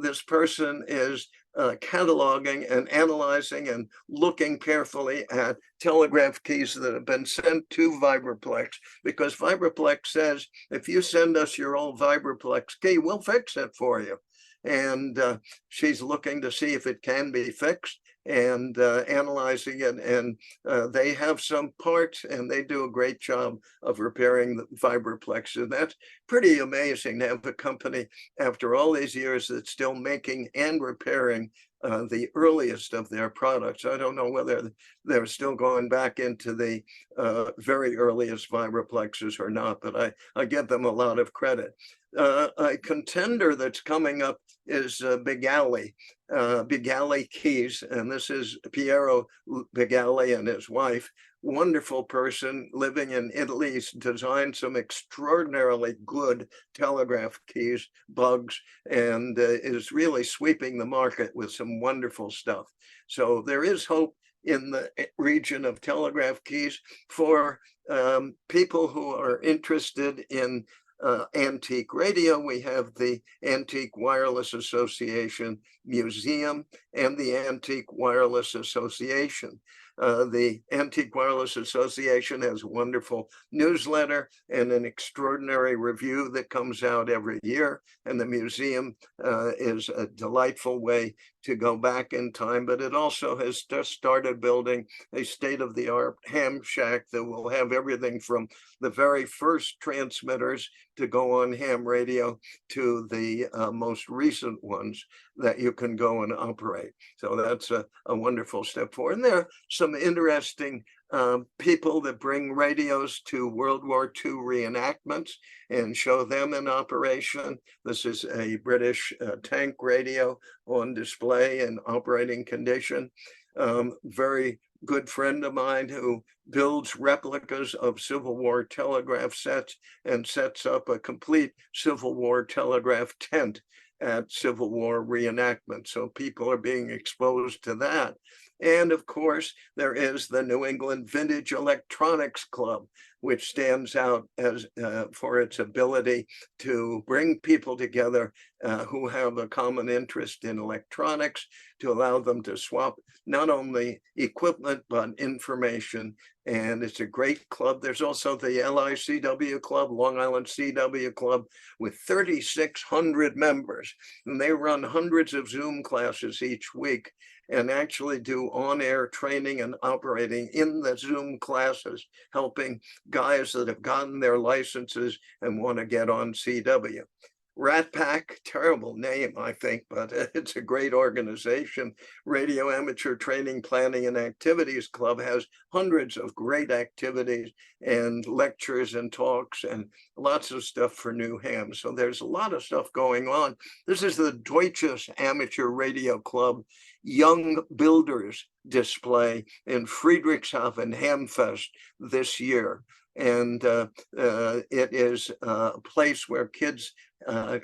This person is cataloging and analyzing and looking carefully at telegraph keys that have been sent to Vibraplex, because Vibraplex says, if you send us your old Vibraplex key, we'll fix it for you. And she's looking to see if it can be fixed and analyzing it. And they have some parts, and they do a great job of repairing the Vibraplex. And that's pretty amazing to have a company after all these years that's still making and repairing the earliest of their products. I don't know whether they're still going back into the very earliest Vibraplexes or not, but I give them a lot of credit. A contender that's coming up is Big Alley Keys, and this is Piero Big Alley and his wife. Wonderful person living in Italy. He's designed some extraordinarily good telegraph keys, bugs, and is really sweeping the market with some wonderful stuff. So there is hope in the region of telegraph keys for people who are interested in antique radio. We have the Antique Wireless Association Museum and the Antique Wireless Association. The Antique Wireless Association has a wonderful newsletter and an extraordinary review that comes out every year. And the museum is a delightful way to go back in time, but it also has just started building a state-of-the-art ham shack that will have everything from the very first transmitters to go on ham radio to the most recent ones that you can go and operate. So that's a wonderful step forward. And there are some interesting people that bring radios to World War II reenactments and show them in operation. This is a British tank radio on display in operating condition. Very good friend of mine who builds replicas of Civil War telegraph sets and sets up a complete Civil War telegraph tent at Civil War reenactment. So people are being exposed to that. And of course, there is the New England Vintage Electronics Club, which stands out as for its ability to bring people together who have a common interest in electronics to allow them to swap not only equipment, but information. And it's a great club. There's also the LICW Club, Long Island CW Club, with 3,600 members. And they run hundreds of Zoom classes each week and actually do on-air training and operating in the Zoom classes, helping guys that have gotten their licenses and want to get on CW. Rat Pack, terrible name, I think, but it's a great organization. Radio Amateur Training, Planning, and Activities Club has hundreds of great activities and lectures and talks and lots of stuff for new hams. So there's a lot of stuff going on. This is the Deutsches Amateur Radio Club Young Builders display in Friedrichshafen Hamfest this year. And it is a place where kids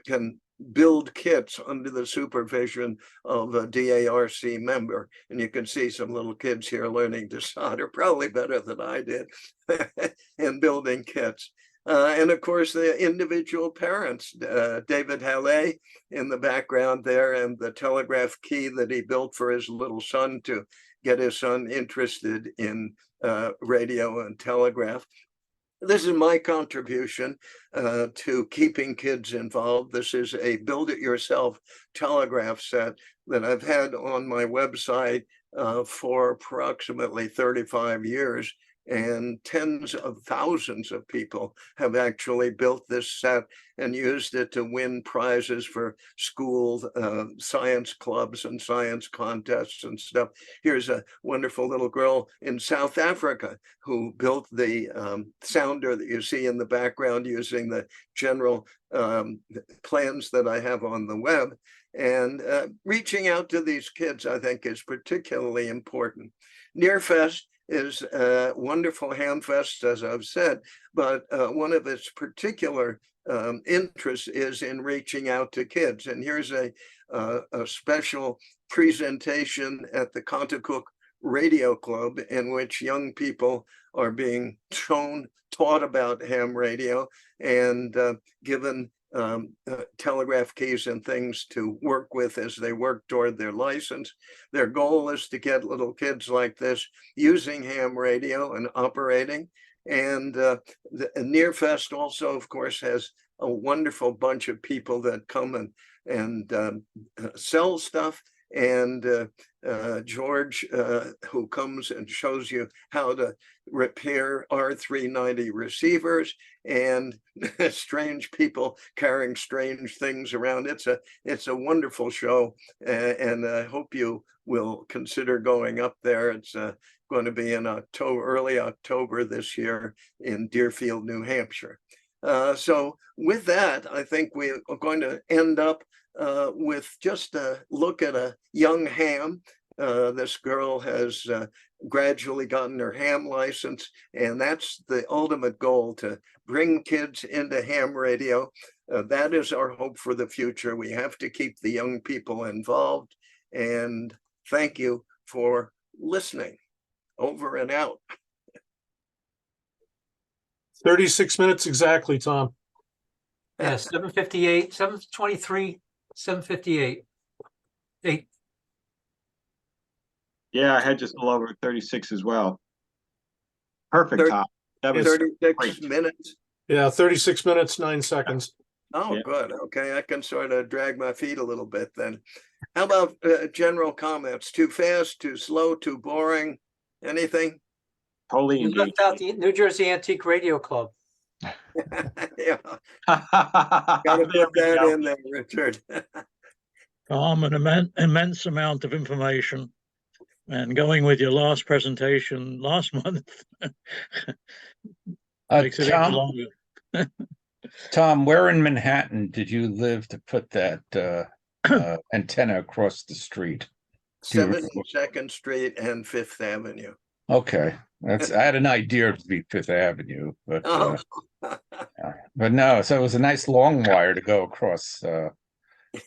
can build kits under the supervision of a DARC member. And you can see some little kids here learning to solder, probably better than I did, and building kits. And of course, the individual parents, David Halle in the background there, and the telegraph key that he built for his little son to get his son interested in radio and telegraph. This is my contribution to keeping kids involved. This is a build-it-yourself telegraph set that I've had on my website for approximately 35 years. And tens of thousands of people have actually built this set and used it to win prizes for school science clubs and science contests and stuff. Here's a wonderful little girl in South Africa who built the sounder that you see in the background using the general plans that I have on the web. And reaching out to these kids, I think, is particularly important. Nearfest is a wonderful hamfest, as I've said, but one of its particular interests is in reaching out to kids. And here's a special presentation at the Contoocook Radio Club in which young people are being taught about ham radio and given telegraph keys and things to work with as they work toward their license. Their goal is to get little kids like this using ham radio and operating. And the Nearfest also, of course, has a wonderful bunch of people that come and sell stuff. And George, who comes and shows you how to repair R390 receivers, and strange people carrying strange things around. It's a wonderful show, and I hope you will consider going up there. It's going to be in early October this year in Deerfield, New Hampshire. So with that, I think we are going to end up with just a look at a young ham. This girl has gradually gotten her ham license, and that's the ultimate goal, to bring kids into ham radio. That is our hope for the future. We have to keep the young people involved, and thank you for listening. Over and out. 36 minutes exactly, Tom. Yeah, 7:58, 7:23, 7:58. 8. Yeah, I had just a little over 36 as well. Perfect, Tom. That was 36 great. minutes. Yeah, 36 minutes, 9 seconds. Oh, Yeah. good. Okay, I can sort of drag my feet a little bit then. How about general comments? Too fast, too slow, too boring? Anything? Totally You engaged. left out the New Jersey Antique Radio Club. Yeah, gotta put that in there, Richard. Tom, an immense amount of information. And going with your last presentation last month makes it even Tom, longer. Tom, where in Manhattan did you live to put that antenna across the street? 72nd Street and Fifth Avenue. Okay, I had an idea it would be Fifth Avenue, but Oh. but no. So it was a nice long wire to go across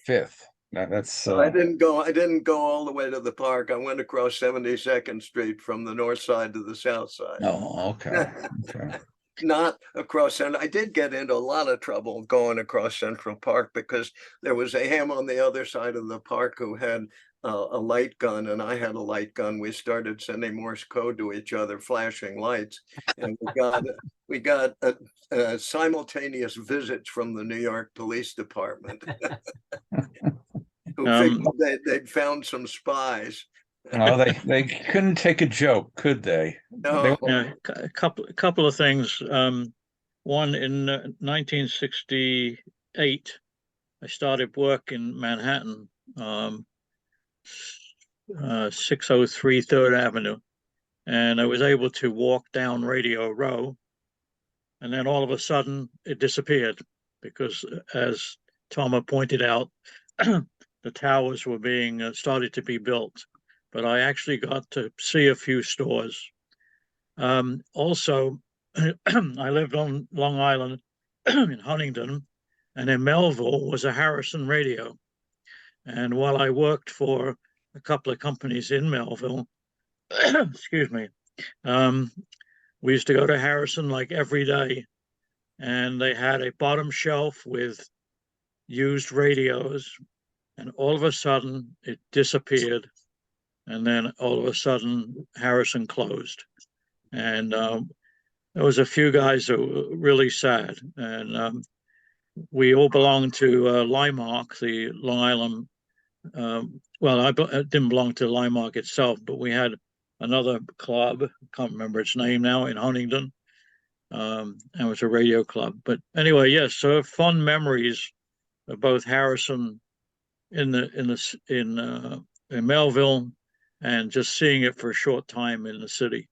Fifth. Now that's I didn't go all the way to the park. I went across 72nd Street from the north side to the south side. Oh, okay. Okay. not across, and I did get into a lot of trouble going across Central Park because there was a ham on the other side of the park who had a light gun, and I had a light gun. We started sending Morse code to each other, flashing lights, and we got simultaneous visits from the New York Police Department who figured they'd found some spies. Oh, they couldn't take a joke, could they? No. Yeah, a couple of things. One, in 1968, I started work in Manhattan, 603 3rd Avenue, and I was able to walk down Radio Row, and then all of a sudden it disappeared because, as Tom pointed out, the towers were being started to be built. But I actually got to see a few stores. Also, I lived on Long Island in Huntington, and in Melville was a Harrison radio. And while I worked for a couple of companies in Melville, excuse me, we used to go to Harrison like every day, and they had a bottom shelf with used radios, and all of a sudden it disappeared. And then all of a sudden, Harrison closed. And there was a few guys that were really sad. And we all belonged to Limark, the Long Island. Well, I didn't belong to Limark itself, but we had another club. I can't remember its name now, in Huntington. And it was a radio club. But anyway, yes, so fun memories of both Harrison in Melville, and just seeing it for a short time in the city.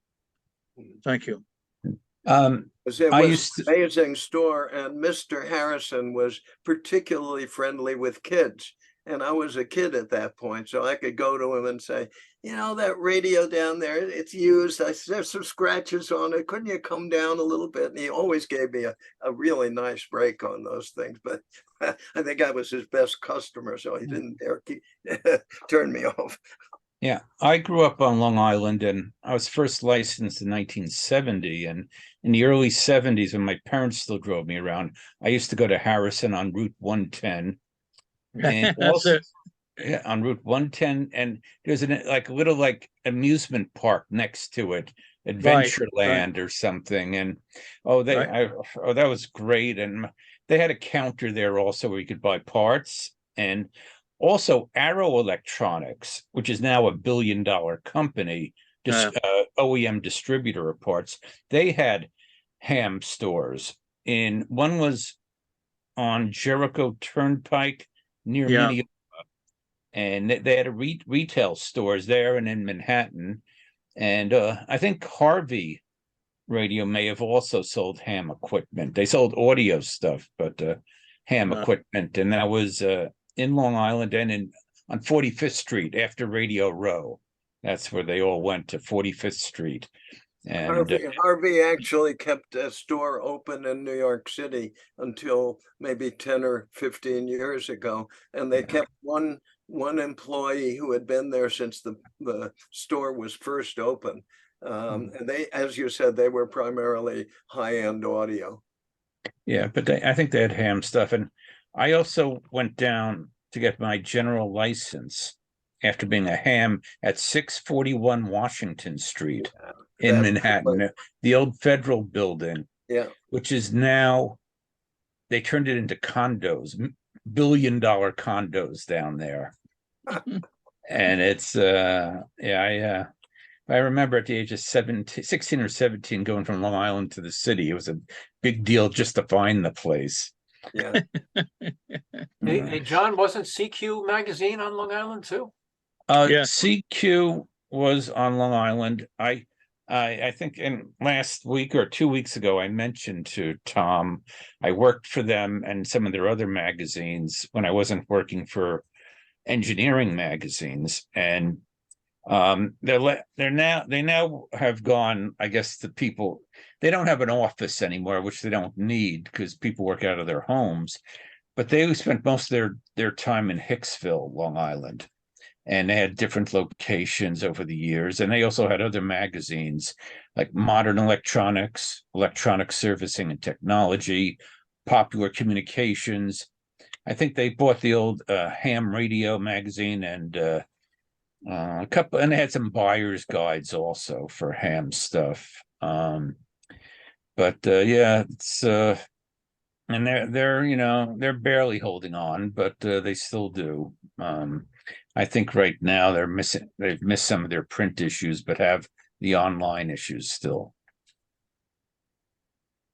Thank you. It I was used an amazing store, and Mr. Harrison was particularly friendly with kids. And I was a kid at that point, so I could go to him and say, you know, that radio down there, it's used. There's some scratches on it. Couldn't you come down a little bit? And he always gave me a really nice break on those things. But I think I was his best customer, so he didn't dare turn me off. Yeah, I grew up on Long Island, and I was first licensed in 1970. And in the early 70s, when my parents still drove me around, I used to go to Harrison on Route 110. And also, yeah, on Route 110, and there's a little amusement park next to it, Adventureland or something. And that was great. And they had a counter there also where you could buy parts, and also Arrow Electronics, which is now $1 billion company, OEM distributor of parts. They had ham stores. One was on Jericho Turnpike near Minneopa, and they had retail stores there and in Manhattan. And I think Harvey Radio may have also sold ham equipment. They sold audio stuff, but ham equipment, and that was in Long Island and on 45th Street after Radio Row. That's where they all went, to 45th Street. And Harvey actually kept a store open in New York City until maybe 10 or 15 years ago. And they kept one employee who had been there since the store was first open. And they, as you said, they were primarily high-end audio. Yeah, but I think they had ham stuff. And I also went down to get my general license after being a ham at 641 Washington Street in Manhattan, the old Federal Building, which is now, they turned it into condos, $1 billion condos down there. And it's, I remember at the age of 16 or 17, going from Long Island to the city. It was a big deal just to find the place. Yeah. Hey, John, wasn't CQ magazine on Long Island too? CQ was on Long Island. I think in last week or 2 weeks ago, I mentioned to Tom, I worked for them and some of their other magazines when I wasn't working for engineering magazines. And they now have gone, I guess, the people, they don't have an office anymore, which they don't need because people work out of their homes, but they spent most of their time in Hicksville, Long Island. and they had different locations over the years. And they also had other magazines like Modern Electronics, Electronic Servicing and Technology, Popular Communications. I think they bought the old Ham Radio magazine and a couple, and they had some buyer's guides also for ham stuff. But yeah, it's and they're barely holding on, but they still do. I think right now they've missed some of their print issues, but have the online issues still.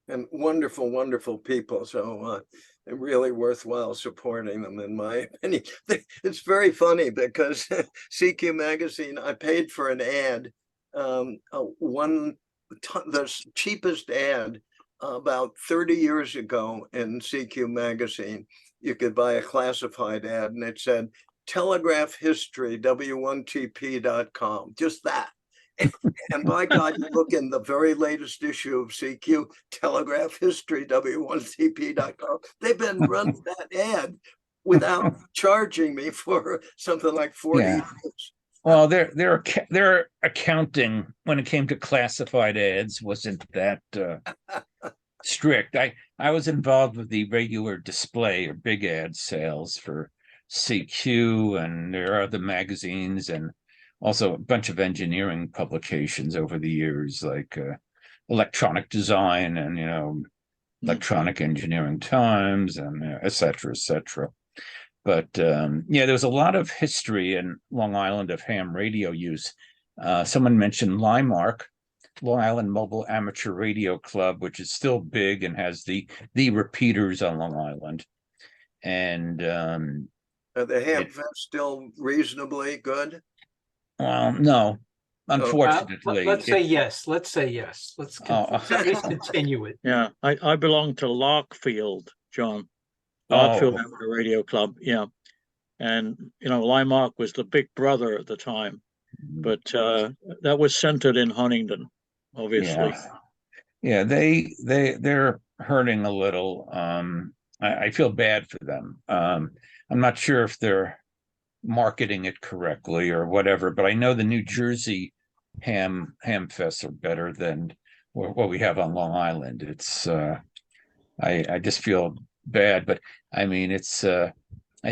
And wonderful, wonderful people. So really worthwhile supporting them, in my opinion. It's very funny because CQ Magazine, I paid for an ad, the cheapest ad about 30 years ago in CQ Magazine. You could buy a classified ad and it said, Telegraph History, W1TP.com, just that. And by God, you look in the very latest issue of CQ, Telegraph History, W1TP.com. They've been running that ad without charging me for something like 40 years. Well, their accounting when it came to classified ads wasn't that strict. I was involved with the regular display or big ad sales for CQ, and there are other magazines, and also a bunch of engineering publications over the years, like Electronic Design and Electronic Engineering Times, and et cetera, et cetera. But yeah, there's a lot of history in Long Island of ham radio use. Someone mentioned Limark, Long Island Mobile Amateur Radio Club, which is still big and has the repeaters on Long Island. And are the ham fests still reasonably good? Well, no, unfortunately. Let's say yes. Let's say yes. Let's at least continue it. Yeah, I belong to Larkfield, John. Larkfield Amateur Radio Club, yeah. And, Limark was the big brother at the time. But that was centered in Huntingdon, obviously. Yeah, they're hurting a little. I feel bad for them. I'm not sure if they're marketing it correctly or whatever, but I know the New Jersey ham fests are better than what we have on Long Island. It's I just feel bad, but I mean it's I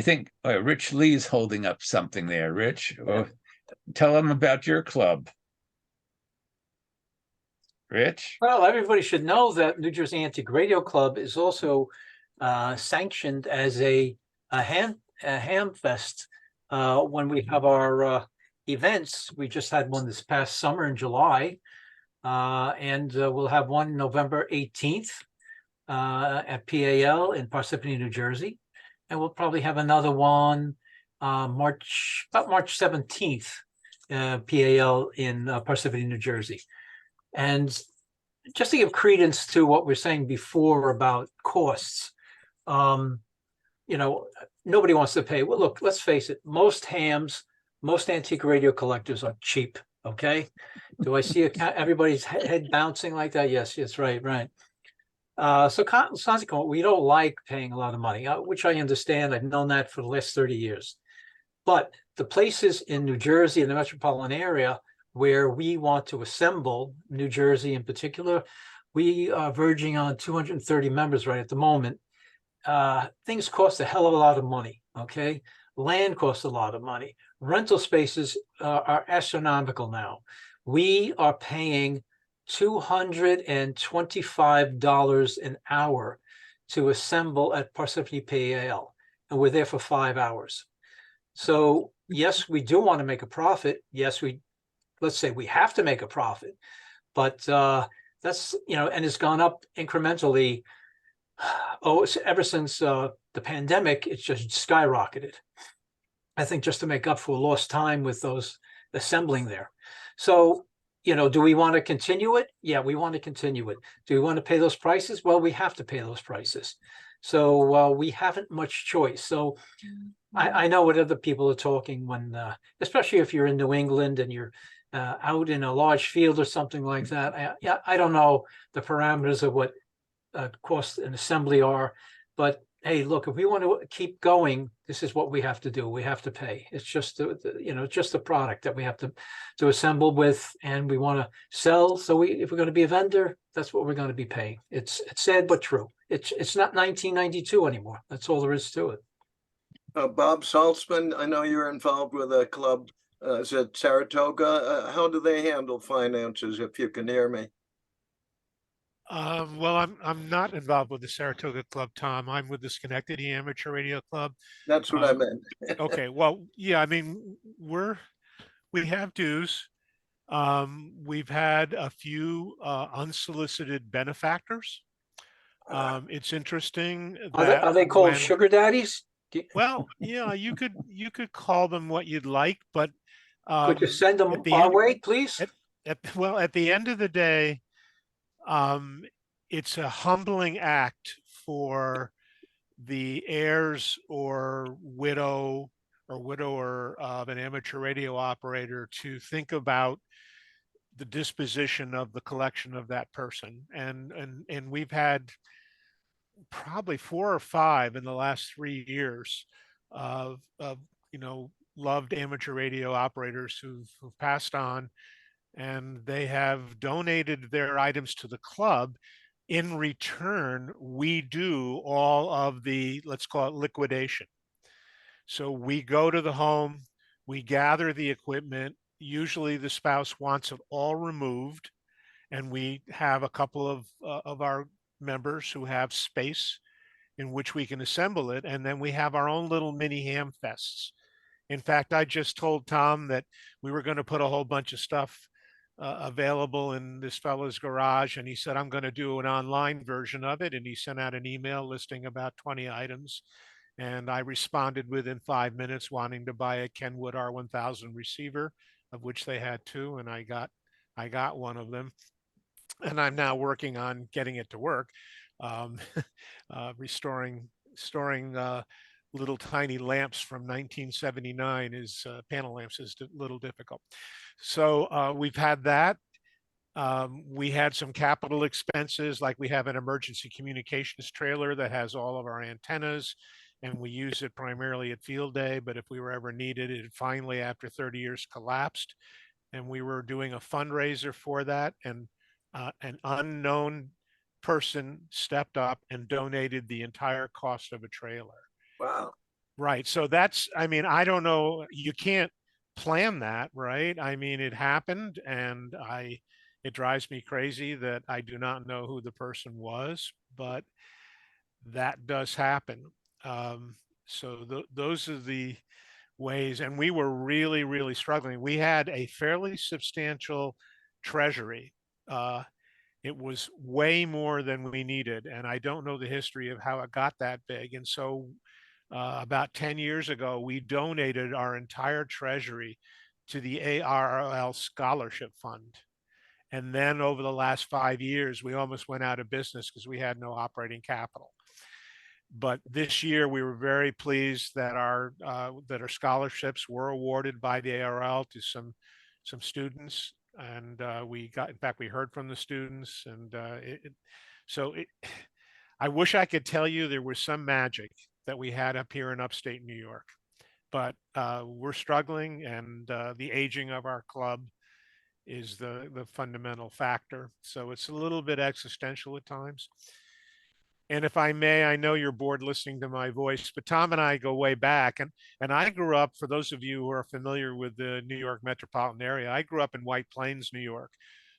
think Rich Lee's holding up something there. Rich, tell them about your club. Rich? Well, everybody should know that New Jersey Antique Radio Club is also sanctioned as a ham fest. When we have our events, we just had one this past summer in July, and we'll have one November 18th at PAL in Parsippany, New Jersey, and we'll probably have another one March 17th, PAL in Parsippany, New Jersey. And just to give credence to what we're saying before about costs, nobody wants to pay. Well, look, let's face it. Most antique radio collectors are cheap. Okay. Do I see everybody's head bouncing like that? Yes, right. So consequently, we don't like paying a lot of money, which I understand. I've known that for the last 30 years. But the places in New Jersey and the metropolitan area where we want to assemble, New Jersey in particular, we are verging on 230 members right at the moment. Things cost a hell of a lot of money, okay? Land costs a lot of money. Rental spaces are astronomical now. We are paying $225 an hour to assemble at Parsippany PAL, and we're there for 5 hours. So yes, we do want to make a profit. Yes, let's say we have to make a profit, but that's, and it's gone up incrementally. Ever since the pandemic, it's just skyrocketed. I think just to make up for lost time with those assembling there. So, do we want to continue it? Yeah, we want to continue it. Do we want to pay those prices? Well, we have to pay those prices. So we haven't much choice. So I know what other people are talking when, especially if you're in New England and you're out in a large field or something like that. I don't know the parameters of what cost and assembly are, but hey, look, if we want to keep going, this is what we have to do. We have to pay. It's just just the product that we have to assemble with, and we want to sell. So if we're going to be a vendor, that's what we're going to be paying. It's sad but true. It's not 1992 anymore. That's all there is to it. Bob Saltzman, I know you're involved with a club. Is it Saratoga? How do they handle finances, if you can hear me? Well, I'm not involved with the Saratoga Club, Tom. I'm with the Schenectady Amateur Radio Club. That's what I meant. Okay, well, yeah, I mean, we have dues. We've had a few unsolicited benefactors. It's interesting that Are they called when, sugar daddies? well, yeah, you could call them what you'd like, but Could you send them at the our end, way, please? at the end of the day, it's a humbling act for the heirs or widower of an amateur radio operator to think about the disposition of the collection of that person. And we've had probably 4 or 5 in the last 3 years of loved amateur radio operators who've passed on, and they have donated their items to the club. In return, we do all of the, let's call it, liquidation. So we go to the home, we gather the equipment. Usually the spouse wants it all removed, and we have a couple of our members who have space in which we can assemble it. And then we have our own little mini ham fests. In fact, I just told Tom that we were going to put a whole bunch of stuff available in this fellow's garage, and he said, I'm going to do an online version of it. And he sent out an email listing about 20 items. And I responded within 5 minutes wanting to buy a Kenwood R1000 receiver, of which they had 2, and I got one of them. And I'm now working on getting it to work. Storing little tiny lamps from 1979 is panel lamps is a little difficult. So we've had that. We had some capital expenses, like we have an emergency communications trailer that has all of our antennas, and we use it primarily at field day. But if we were ever needed, it finally, after 30 years, collapsed. And we were doing a fundraiser for that, and an unknown person stepped up and donated the entire cost of a trailer. Wow. Right. So that's, I mean, I don't know, you can't plan that, right? I mean, it happened, and it drives me crazy that I do not know who the person was, but that does happen. So those are the ways, and we were really, really struggling. We had a fairly substantial treasury. It was way more than we needed, and I don't know the history of how it got that big. And so about 10 years ago, we donated our entire treasury to the ARRL Scholarship Fund. And then over the last 5 years, we almost went out of business because we had no operating capital. But this year, we were very pleased that our scholarships were awarded by the ARRL to some students, and in fact, we heard from the students, and I wish I could tell you there was some magic that we had up here in upstate New York, but we're struggling, and the aging of our club is the fundamental factor. So it's a little bit existential at times. And if I may, I know you're bored listening to my voice, but Tom and I go way back. And I grew up, for those of you who are familiar with the New York metropolitan area, I grew up in White Plains, New York,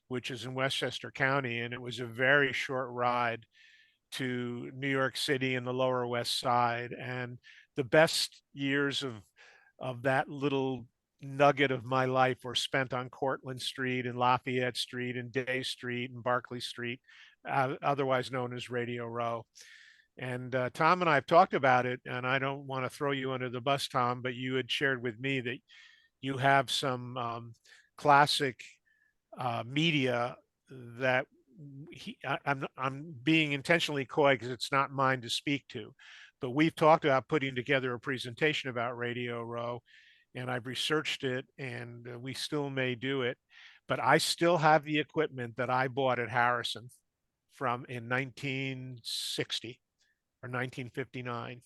which is in Westchester County. And it was a very short ride to New York City and the Lower West Side. And the best years of that little nugget of my life were spent on Cortlandt Street and Lafayette Street and Day Street and Barclay Street, otherwise known as Radio Row. And Tom and I have talked about it, and I don't want to throw you under the bus, Tom, but you had shared with me that you have some classic media that I'm being intentionally coy because it's not mine to speak to, but we've talked about putting together a presentation about Radio Row, and I've researched it, and we still may do it, but I still have the equipment that I bought at Harrison in 1960. or 1959.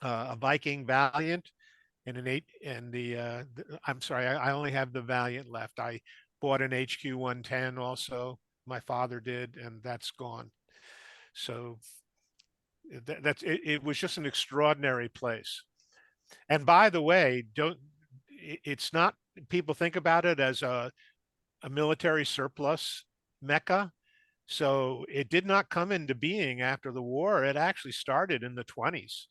A Viking Valiant and an eight and I'm sorry, I only have the Valiant left. I bought an HQ 110 also. My father did, and that's gone. So that's it. It was just an extraordinary place. And by the way, it's not, people think about it as a military surplus mecca. So it did not come into being after the war. It actually started in the 20s.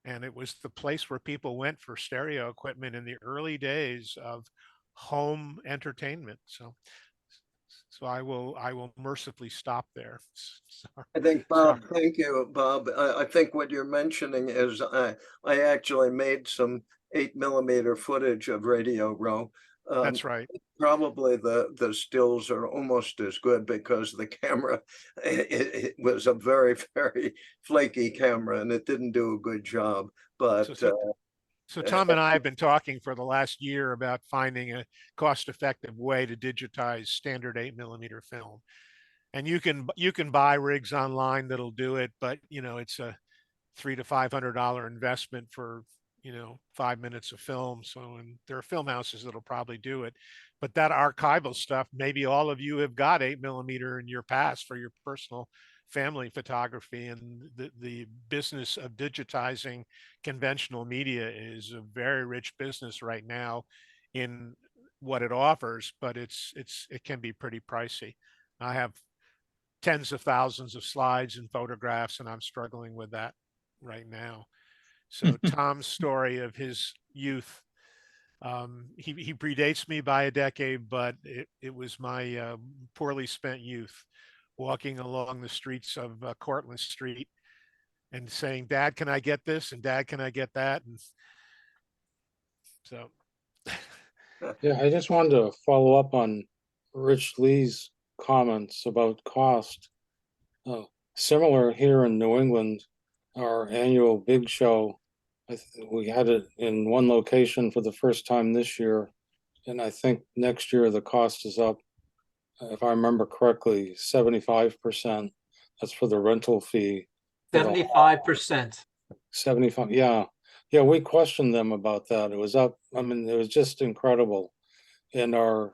And it was the place where people went for stereo equipment in the early days of home entertainment. So I will mercifully stop there. I think, Bob, Sorry. thank you, Bob. I think what you're mentioning is I actually made some 8mm footage of Radio Row. That's right. Probably the stills are almost as good because the camera, it was a very, very flaky camera and it didn't do a good job. But So Tom and I have been talking for the last year about finding a cost-effective way to digitize standard 8mm film. And you can buy rigs online that'll do it, but you know, it's a $300 to $500 investment for, you know, 5 minutes of film. So, and there are film houses that'll probably do it, but that archival stuff, maybe all of you have got 8mm in your past for your personal family photography, and the business of digitizing conventional media is a very rich business right now in what it offers, but it can be pretty pricey. I have tens of thousands of slides and photographs, and I'm struggling with that right now. So Tom's story of his youth, he predates me by a decade, but it was my poorly spent youth, walking along the streets of Cortlandt Street and saying, "Dad, can I get this?" and "Dad, can I get that?" And so. Yeah, I just wanted to follow up on Rich Lee's comments about cost. Similar here in New England, our annual big show, we had it in one location for the first time this year. And I think next year the cost is up, if I remember correctly, 75%. That's for the rental fee. 75%. 75, yeah. Yeah, we questioned them about that. It was up, I mean, it was just incredible. And our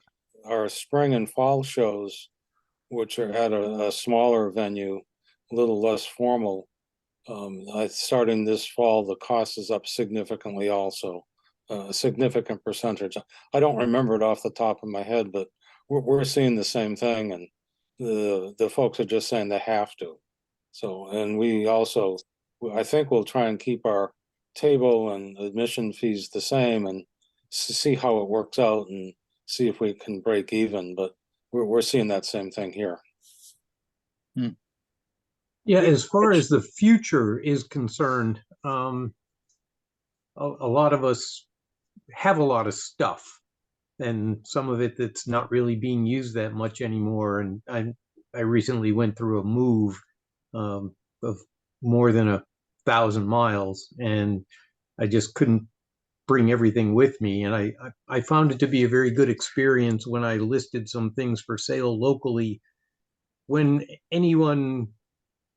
spring and fall shows, which are at a smaller venue, a little less formal, starting this fall, the cost is up significantly also, a significant percentage. I don't remember it off the top of my head, but we're seeing the same thing, and the folks are just saying they have to. So, and we also, I think we'll try and keep our table and admission fees the same and see how it works out and see if we can break even, but we're seeing that same thing here. Yeah, as far as the future is concerned, a lot of us have a lot of stuff, and some of it that's not really being used that much anymore. And I recently went through a move of more than 1,000 miles, and I just couldn't bring everything with me. And I found it to be a very good experience when I listed some things for sale locally. When anyone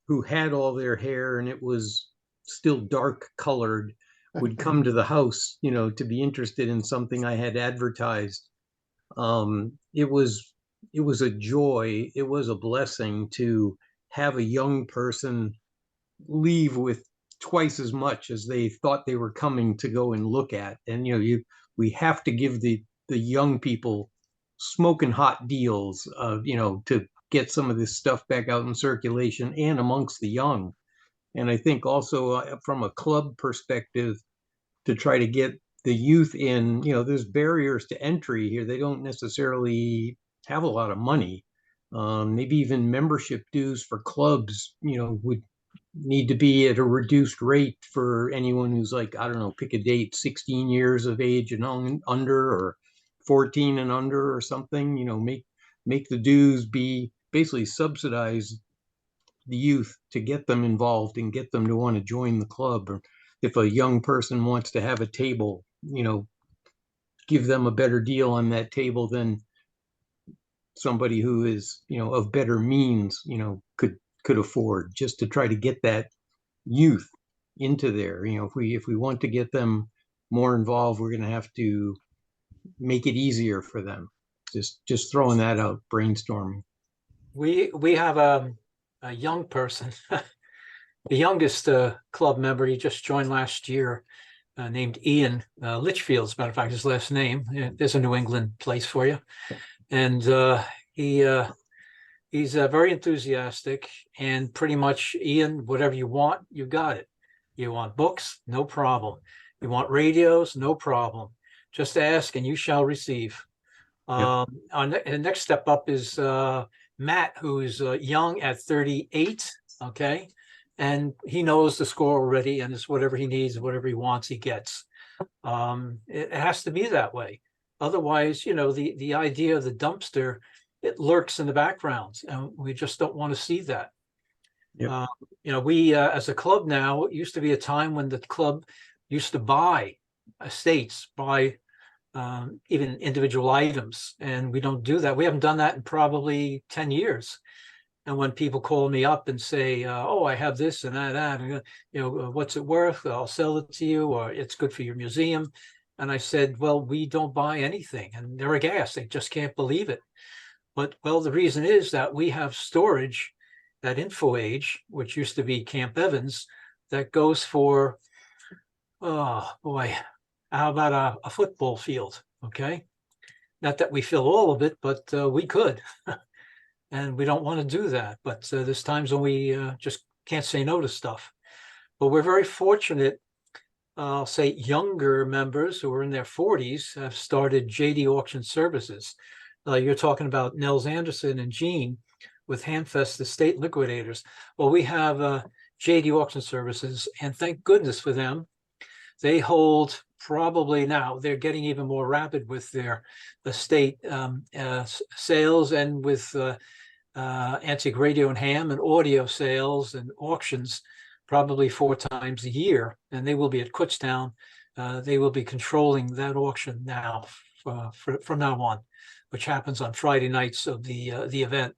who had all their hair and it was still dark colored would come to the house, you know, to be interested in something I had advertised. It was a joy. It was a blessing to have a young person leave with twice as much as they thought they were coming to go and look at. And you know, we have to give the young people smoking hot deals, you know, to get some of this stuff back out in circulation and amongst the young. And I think also from a club perspective, to try to get the youth in, you know, there's barriers to entry here. They don't necessarily have a lot of money. Maybe even membership dues for clubs, you know, would need to be at a reduced rate for anyone who's like, I don't know, pick a date, 16 years of age and under, or 14 and under or something, you know, make the dues be basically subsidize the youth to get them involved and get them to want to join the club. Or if a young person wants to have a table, you know, give them a better deal on that table than somebody who is, you know, of better means, you know, could could afford, just to try to get that youth into there. If we want to get them more involved, we're going to have to make it easier for them. Just throwing that out, brainstorming. We have a young person, the youngest club member. He just joined last year, named Ian Litchfield, as a matter of fact, his last name. There's a New England place for you. And he's very enthusiastic, and pretty much, Ian, whatever you want, you got it. You want books? No problem. You want radios? No problem. Just ask and you shall receive. The next step up is Matt, who's young at 38. Okay. And he knows the score already, and it's whatever he needs, whatever he wants, he gets. It has to be that way. Otherwise, the idea of the dumpster, it lurks in the background, and we just don't want to see that. Yep. We as a club now, it used to be a time when the club used to buy estates, buy even individual items, and we don't do that. We haven't done that in probably 10 years. And when people call me up and say, oh, I have this and that, what's it worth? I'll sell it to you, or it's good for your museum. And I said, well, we don't buy anything. And they're aghast. They just can't believe it. But, well, the reason is that we have storage at Info Age, which used to be Camp Evans, that goes for, oh, boy, how about a football field, okay? Not that we fill all of it, but we could. And we don't want to do that. But there's times when we just can't say no to stuff. But we're very fortunate. I'll say younger members who are in their 40s have started JD Auction Services. You're talking about Nels Anderson and Gene with Handfest Estate Liquidators. Well, we have JD Auction Services, and thank goodness for them. They hold, probably now, they're getting even more rapid with their estate sales, and with antique radio and ham and audio sales and auctions, probably 4 times a year. And they will be at Kutztown. They will be controlling that auction now from now on, which happens on Friday nights of the event.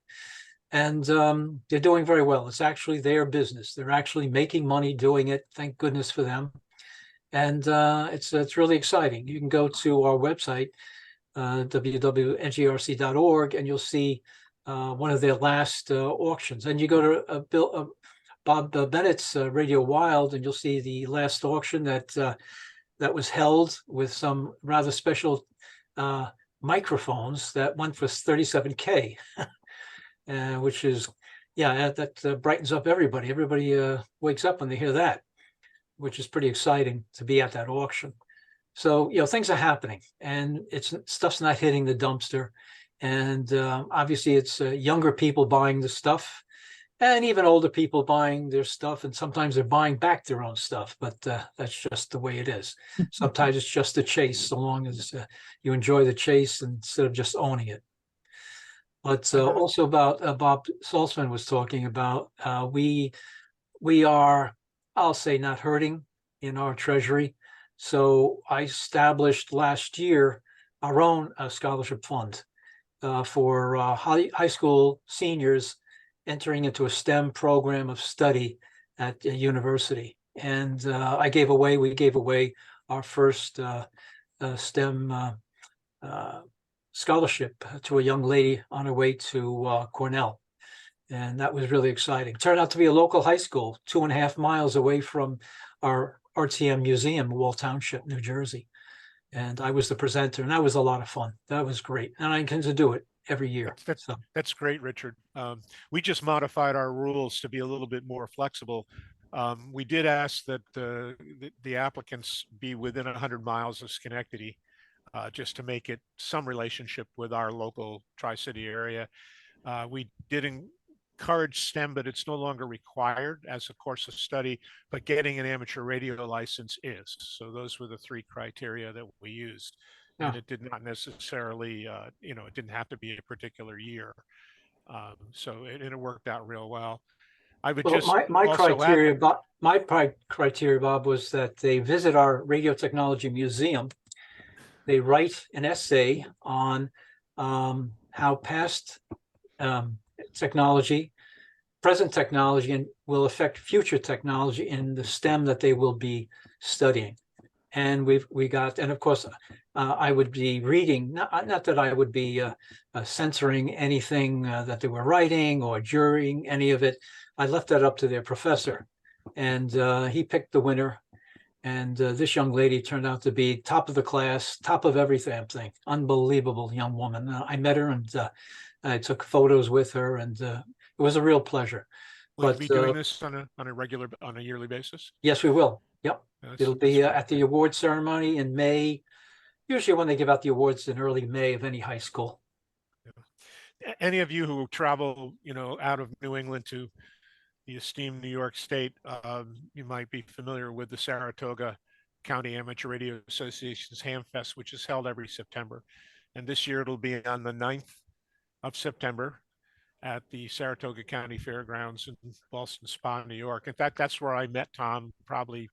And they're doing very well. It's actually their business. They're actually making money doing it. Thank goodness for them. And it's really exciting. You can go to our website, www.ngrc.org, and you'll see one of their last auctions. And you go to Bob Bennett's Radio Wild, and you'll see the last auction that was held with some rather special microphones that went for $37K, which is, that brightens up everybody. Everybody wakes up when they hear that, which is pretty exciting to be at that auction. So, things are happening, and stuff's not hitting the dumpster. And obviously it's younger people buying the stuff, and even older people buying their stuff. And sometimes they're buying back their own stuff, but that's just the way it is. Sometimes it's just a chase, so long as you enjoy the chase instead of just owning it. But also about Bob Saltzman was talking about, we are, I'll say, not hurting in our treasury. So I established last year our own scholarship fund for high school seniors entering into a STEM program of study at a university. And we gave away our first STEM scholarship to a young lady on her way to Cornell. And that was really exciting. Turned out to be a local high school, 2.5 miles away from our RTM museum, Wall Township, New Jersey. And I was the presenter, and that was a lot of fun. That was great. And I intend to do it every year. That's great, Richard. We just modified our rules to be a little bit more flexible. We did ask that the applicants be within 100 miles of Schenectady, just to make it some relationship with our local Tri-City area. We did encourage STEM, but it's no longer required as a course of study, but getting an amateur radio license is. So those were the 3 criteria that we used. And it did not necessarily, it didn't have to be a particular year. So it worked out real well. I would just my criteria, Bob, was that they visit our Radio Technology Museum. They write an essay on how past technology present technology and will affect future technology in the STEM that they will be studying. And and of course, I would be reading, not that I would be censoring anything that they were writing or jurying any of it. I left that up to their professor, and he picked the winner. And this young lady turned out to be top of the class, top of everything. Unbelievable young woman. I met her, and I took photos with her, and it was a real pleasure. Will you But be doing this on a yearly basis? yes, we will. Yep. It'll be That's at the award ceremony in May, usually when they give out the awards in early May of any high school. Any of you who travel, out of New England to the esteemed New York State, you might be familiar with the Saratoga County Amateur Radio Association's HamFest, which is held every September. And this year it'll be on the 9th of September at the Saratoga County Fairgrounds in Ballston Spa, New York. In fact, that's where I met Tom probably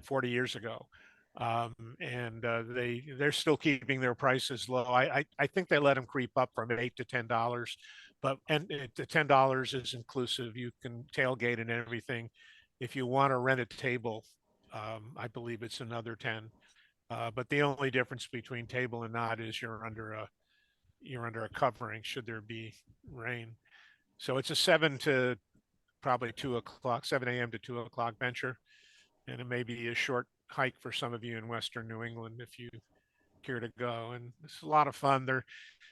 40 years ago. And they're still keeping their prices low. I think they let them creep up from $8 to $10, but the $10 is inclusive. You can tailgate and everything. If you want to rent a table, I believe it's another 10. But the only difference between table and not is you're under a covering should there be rain. So it's a 7 to probably 2 o'clock, 7 a.m. to 2 o'clock venture. And it may be a short hike for some of you in Western New England if you care to go. And it's a lot of fun. There are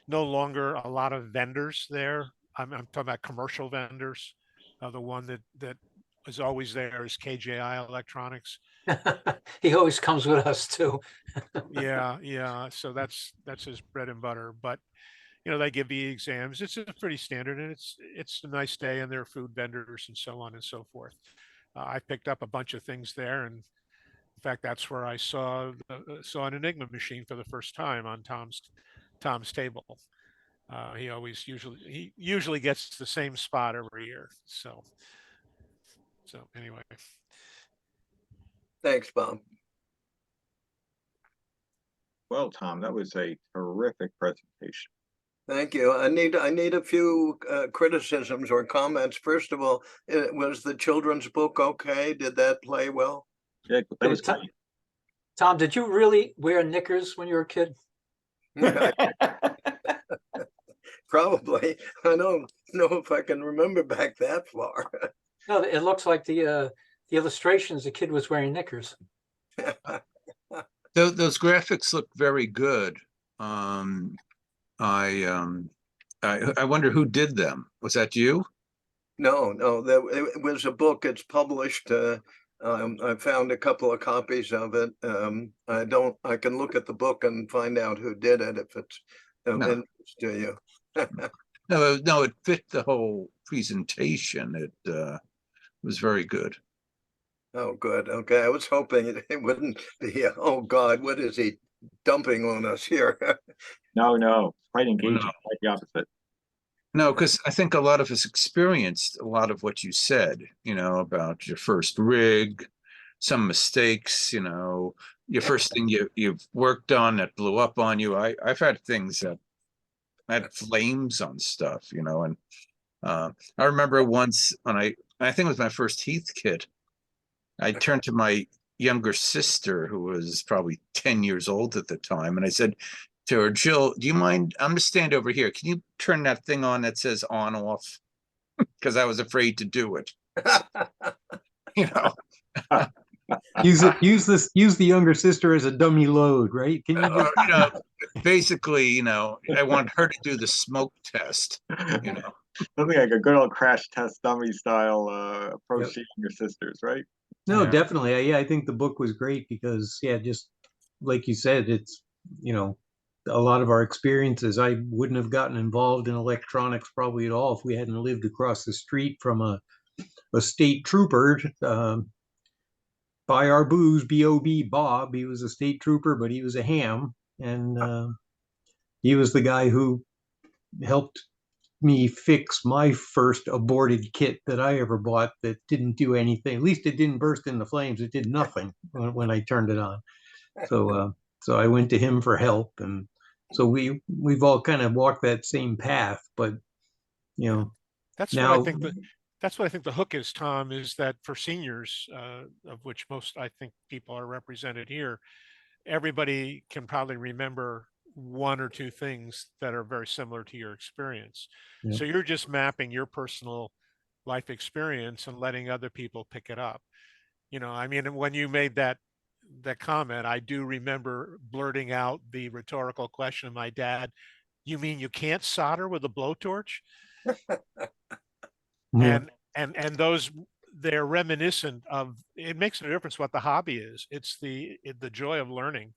no longer a lot of vendors there. I'm talking about commercial vendors. The one that is always there is KJI Electronics. He always comes with us too. Yeah. So that's his bread and butter. But they give the exams. It's pretty standard, and it's a nice day, and there are food vendors and so on and so forth. I picked up a bunch of things there, and in fact, that's where I saw an Enigma machine for the first time on Tom's table. He usually gets the same spot every year. So anyway. Thanks, Bob. Well, Tom, that was a terrific presentation. Thank you. I need a few criticisms or comments. First of all, was the children's book okay? Did that play well? Yeah, that was great. Tom, did you really wear knickers when you were a kid? Probably. I don't know if I can remember back that far. No, it looks like the illustrations, the kid was wearing knickers. Those graphics look very good. I wonder who did them. Was that you? No, it was a book. It's published. I found a couple of copies of it. I can look at the book and find out who did it if it's of interest to you. No, it fit the whole presentation. It was very good. Oh, good. Okay, I was hoping it wouldn't be. Oh God, what is he dumping on us here? No, quite engaging. Quite the opposite. No, because I think a lot of us experienced a lot of what you said, about your first rig, some mistakes, your first thing you've worked on that blew up on you. I've had things that had flames on stuff, and I remember once when I think it was my first Heath kit, I turned to my younger sister, who was probably 10 years old at the time, and I said to her, Jill, do you mind? I'm gonna stand over here. Can you turn that thing on that says on off? Because I was afraid to do it. Use the younger sister as a dummy load, right? Can you basically, I want her to do the smoke test. Something like a good old crash test dummy style approach to your sisters, right? No, definitely. I think the book was great because, just like you said, it's, a lot of our experiences. I wouldn't have gotten involved in electronics probably at all if we hadn't lived across the street from a state trooper. Buy our booze, B.O.B. Bob. He was a state trooper, but he was a ham. And he was the guy who helped me fix my first aborted kit that I ever bought that didn't do anything. At least it didn't burst into flames. It did nothing when I turned it on. So I went to him for help. And so we've all kind of walked that same path, but that's now, what I think That's what I think the hook is, Tom, is that for seniors, of which most, I think, people are represented here, everybody can probably remember one or two things that are very similar to your experience. Yeah. So you're just mapping your personal life experience and letting other people pick it up. You know, I mean, when you made that comment, I do remember blurting out the rhetorical question of my dad, "You mean you can't solder with a blowtorch?" Yeah. And those, they're reminiscent of, it makes no difference what the hobby is. It's the joy of learning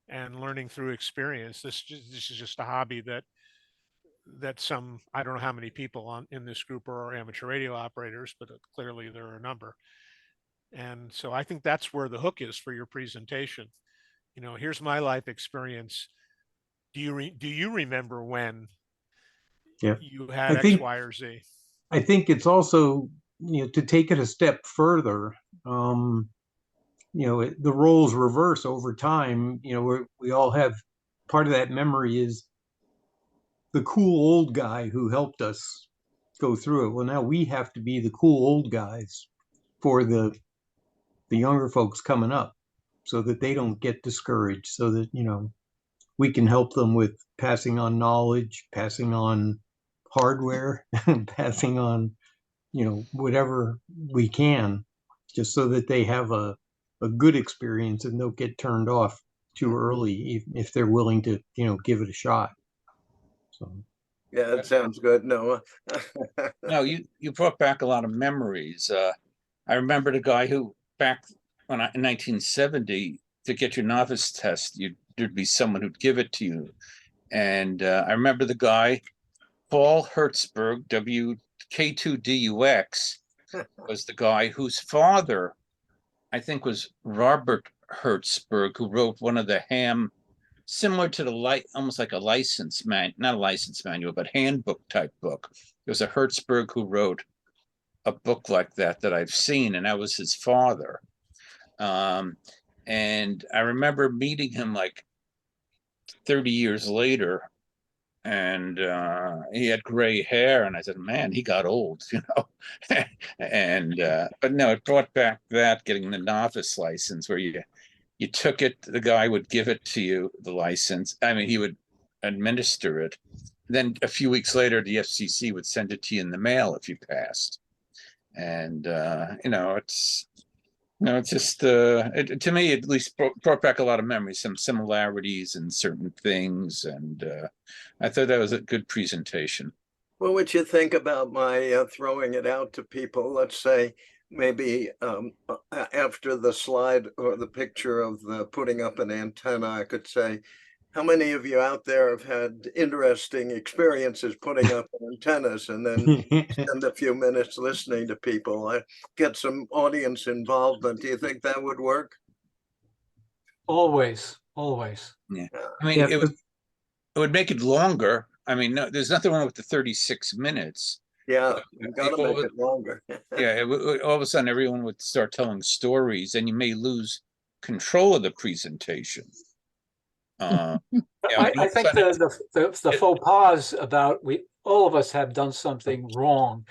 and learning through experience. This is just a hobby that some, I don't know how many people in this group are amateur radio operators, but clearly there are a number. And so I think that's where the hook is for your presentation. You know, here's my life experience. Do you remember when Yeah. you had I X, think Y, or Z? I think it's also, to take it a step further, the roles reverse over time. We all have part of that memory is the cool old guy who helped us go through it. Well, now we have to be the cool old guys for the younger folks coming up so that they don't get discouraged, so that, we can help them with passing on knowledge, passing on hardware, passing on, whatever we can, just so that they have a good experience and don't get turned off too early if they're willing to, give it a shot. So Yeah, it sounds good, Noah. No, you brought back a lot of memories. I remember the guy who back in 1970 to get your novice test, there'd be someone who'd give it to you, and I remember the guy Paul Hertzberg, WK2DUX, was the guy whose father, I think, was Robert Hertzberg, who wrote one of the ham, similar to almost like a license not a license manual, but handbook type book. There was a Hertzberg who wrote a book like that I've seen, and that was his father. And I remember meeting him like 30 years later, and he had gray hair, and I said, man, he got old, and but no, it brought back that getting the novice license where you took it, the guy would give it to you, the license. I mean, he would administer it. Then a few weeks later, the FCC would send it to you in the mail if you passed. And it's just to me, at least, brought back a lot of memories, some similarities in certain things, and I thought that was a good presentation. What would you think about my throwing it out to people? Let's say maybe after the slide or the picture of the putting up an antenna, I could say, how many of you out there have had interesting experiences putting up antennas, and then spend a few minutes listening to people, get some audience involvement? Do you think that would work? Always. Yeah, I mean, Yeah, it would make it longer. I mean, no, there's nothing wrong with the 36 minutes. Yeah, you gotta People make it longer. Yeah, all of a sudden everyone would start telling stories, and you may lose control of the presentation. I think the faux pas about all of us have done something wrong,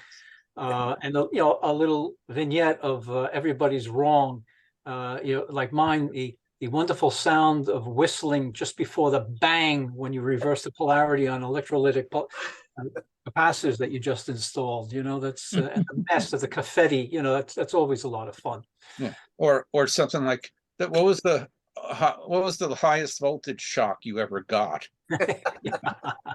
and a little vignette of everybody's wrong. Like mine, the wonderful sound of whistling just before the bang when you reverse the polarity on electrolytic capacitors that you just installed. That's and the mess of the confetti. That's always a lot of fun. Yeah, or something like that. What was the highest voltage shock you ever got?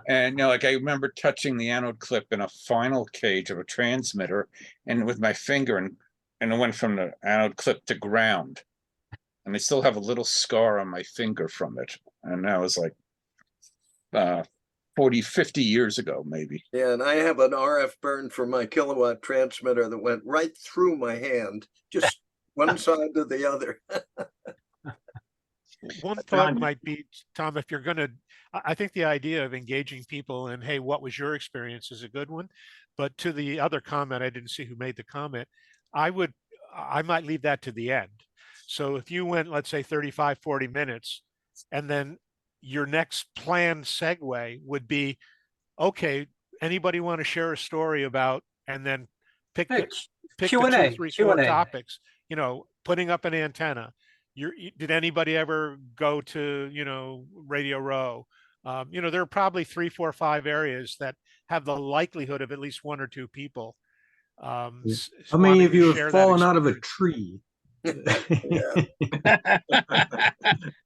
And like I remember touching the anode clip in a final cage of a transmitter, and with my finger, and it went from the anode clip to ground, and I still have a little scar on my finger from it, and that was like 40, 50 years ago, maybe. Yeah, and I have an RF burn for my kilowatt transmitter that went right through my hand, just one side to the other. One thought might be, Tom, if you're going to, I think the idea of engaging people and, hey, what was your experience is a good one. But to the other comment, I didn't see who made the comment. I might leave that to the end. So if you went, let's say 35, 40 minutes, and then your next planned segue would be, okay, anybody want to share a story about, and then pick Hey, pick the Q&A, 2, 3, 4 Q&A. topics, putting up an antenna. Did anybody ever go to, Radio Row? There are probably 3, 4, 5 areas that have the likelihood of at least 1 or 2 people How many wanting of to you have share that fallen out of a experience. tree?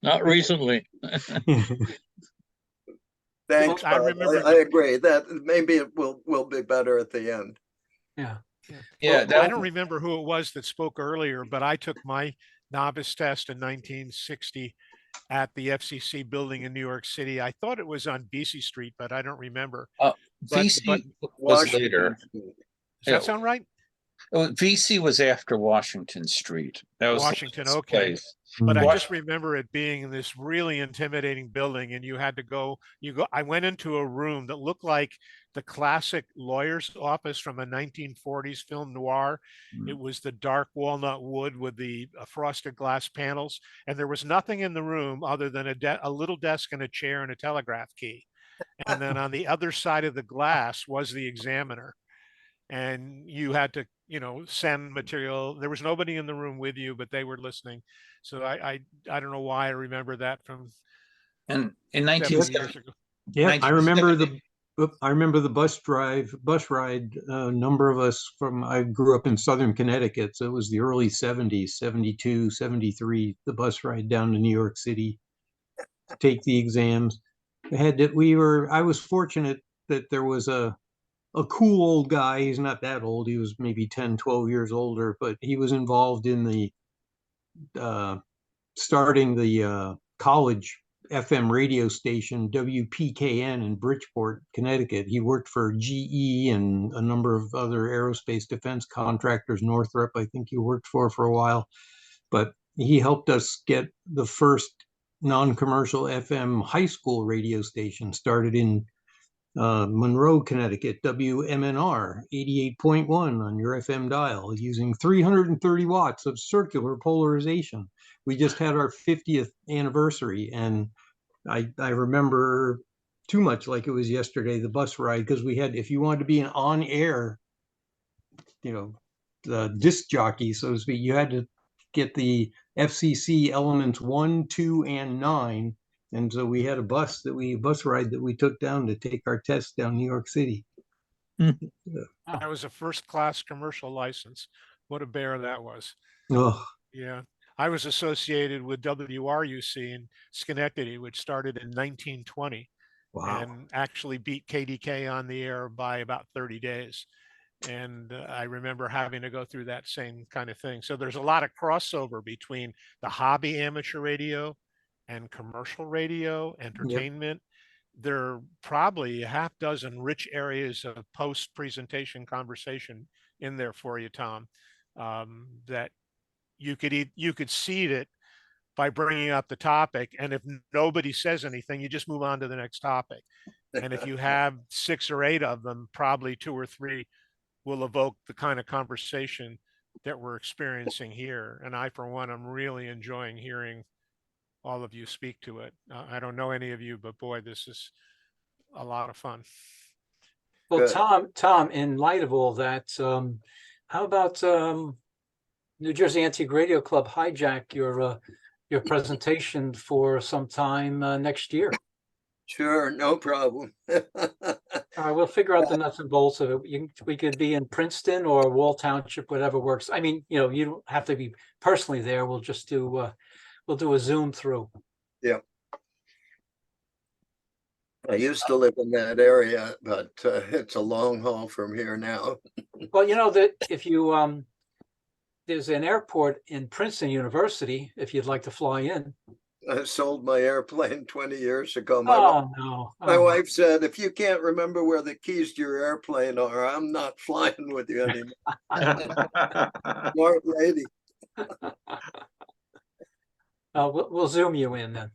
Not recently. Thanks, I Bob. remember I agree that maybe it will be better at the end. Yeah. Yeah, Well, I don't remember who it was that spoke earlier, but I took my novice test in 1960 at the FCC building in New York City. I thought it was on BC Street, but I don't remember. VC but was Washington later. Street. does that sound right? VC was after Washington Street. That was the Washington, last okay. place. But I Mm. just remember it being in this really intimidating building, and you had to go. I went into a room that looked like the classic lawyer's office from a 1940s film noir. Mm. It was the dark walnut wood with the frosted glass panels, and there was nothing in the room other than a little desk and a chair and a telegraph key. And then on the other side of the glass was the examiner, and you had to send material. There was nobody in the room with you, but they were listening. So I don't know why I remember that from And in 70 years ago. Yeah, I remember 1970. the bus ride. A number of us I grew up in Southern Connecticut, so it was the early 70s, 72, 73, the bus ride down to New York City to take the exams. I was fortunate that there was a cool old guy. He's not that old. He was maybe 10, 12 years older, but he was involved in the starting the college FM radio station WPKN in Bridgeport, Connecticut. He worked for GE and a number of other aerospace defense contractors. Northrop, I think he worked for a while, but he helped us get the first non-commercial FM high school radio station started in Monroe, Connecticut, WMNR 88.1 on your FM dial using 330 watts of circular polarization. We just had our 50th anniversary, and I remember too much like it was yesterday, the bus ride, because if you wanted to be an on-air, the disc jockey, so to speak, you had to get the FCC elements 1, 2, and 9. And so we had a bus ride that we took down to take our test down New York City. That was a first-class commercial license. What a bear that was. Oh, Yeah. I was associated with WRUC in Schenectady, which started in 1920 wow. and actually beat KDK on the air by about 30 days. And I remember having to go through that same kind of thing. So there's a lot of crossover between the hobby amateur radio and commercial radio, entertainment. There are probably a half dozen rich areas of post-presentation conversation in there for you, Tom, that you could seed it by bringing up the topic. And if nobody says anything, you just move on to the next topic. And if you have 6 or 8 of them, probably 2 or 3 will evoke the kind of conversation that we're experiencing here. And I, for one, am really enjoying hearing all of you speak to it. I don't know any of you, but boy, this is a lot of fun. Well, Good. Tom, in light of all that, how about New Jersey Antique Radio Club hijack your presentation for some time next year? Sure, no problem. We'll figure out the nuts and bolts of it. We could be in Princeton or Wall Township, whatever works. I mean, you don't have to be personally there. We'll just do we'll do a Zoom through. Yeah. I used to live in that area, but it's a long haul from here now. Well, that if you there's an airport in Princeton University, if you'd like to fly in. I sold my airplane 20 years ago. No. My wife said, if you can't remember where the keys to your airplane are, I'm not flying with you anymore. Smart lady. We'll Zoom you in then.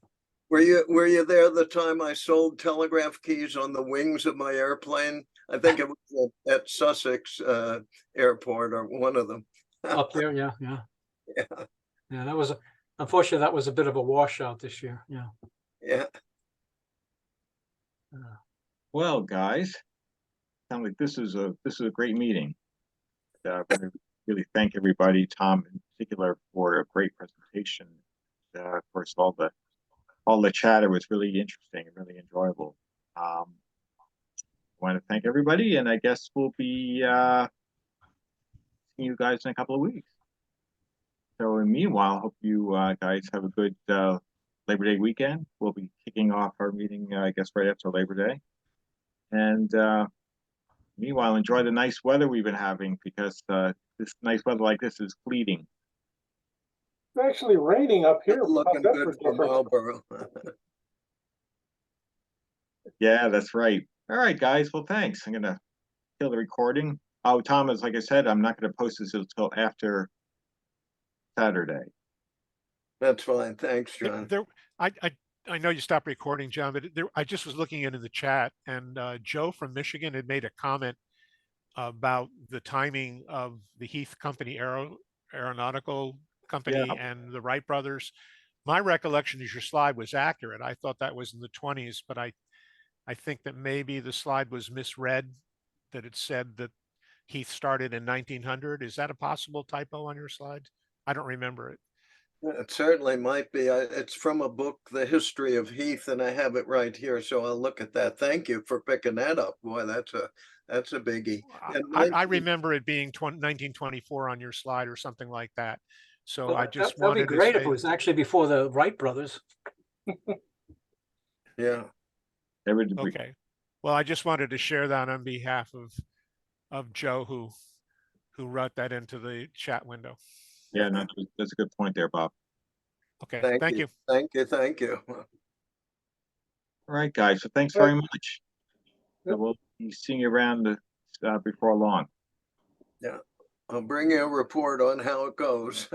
Were you there the time I sold telegraph keys on the wings of my airplane? I think it was at Sussex Airport or one of them. Up there, yeah. That was unfortunately that was a bit of a washout this year. Yeah. Well, guys, sound like this is a great meeting. want to really thank everybody, Tom in particular, for a great presentation. Of course, all the chatter was really interesting and really enjoyable. I want to thank everybody, and I guess we'll be seeing you guys in a couple of weeks. So, meanwhile, hope you guys have a good Labor Day weekend. We'll be kicking off our meeting, I guess, right after Labor Day. And meanwhile, enjoy the nice weather we've been having, because this nice weather like this is fleeting. It's actually raining up here. Looking How's that good for for difference? Marlboro. Yeah, that's right. All right, guys. Well, thanks. I'm gonna kill the recording. Oh, Thomas, like I said, I'm not gonna post this until after Saturday. That's fine. Thanks, There, John. there- I know you stopped recording, John, but I just was looking into the chat, and Joe from Michigan had made a comment about the timing of the Heath Company Aeronautical Company Yeah. and the Wright brothers. My recollection is your slide was accurate. I thought that was in the 20s, but I think that maybe the slide was misread, that it said that Heath started in 1900. Is that a possible typo on your slide? I don't remember it. It certainly might be. It's from a book, The History of Heath, and I have it right here, so I'll look at that. Thank you for picking that up. Boy, that's a biggie. And I remember it being 1924 on your slide or something like that. So I just That'd be wanted to great if say, it was actually before the Wright brothers. yeah, okay. Well, I just wanted to share that on behalf of Joe, who wrote that into the chat window. Yeah, no, that's a good point there, Bob. Okay, thank thank you. you. Thank you. Thank you. All right, guys. So thanks All right. very much. So Yep. we'll be seeing you around before long. Yeah, I'll bring you a report on how it goes.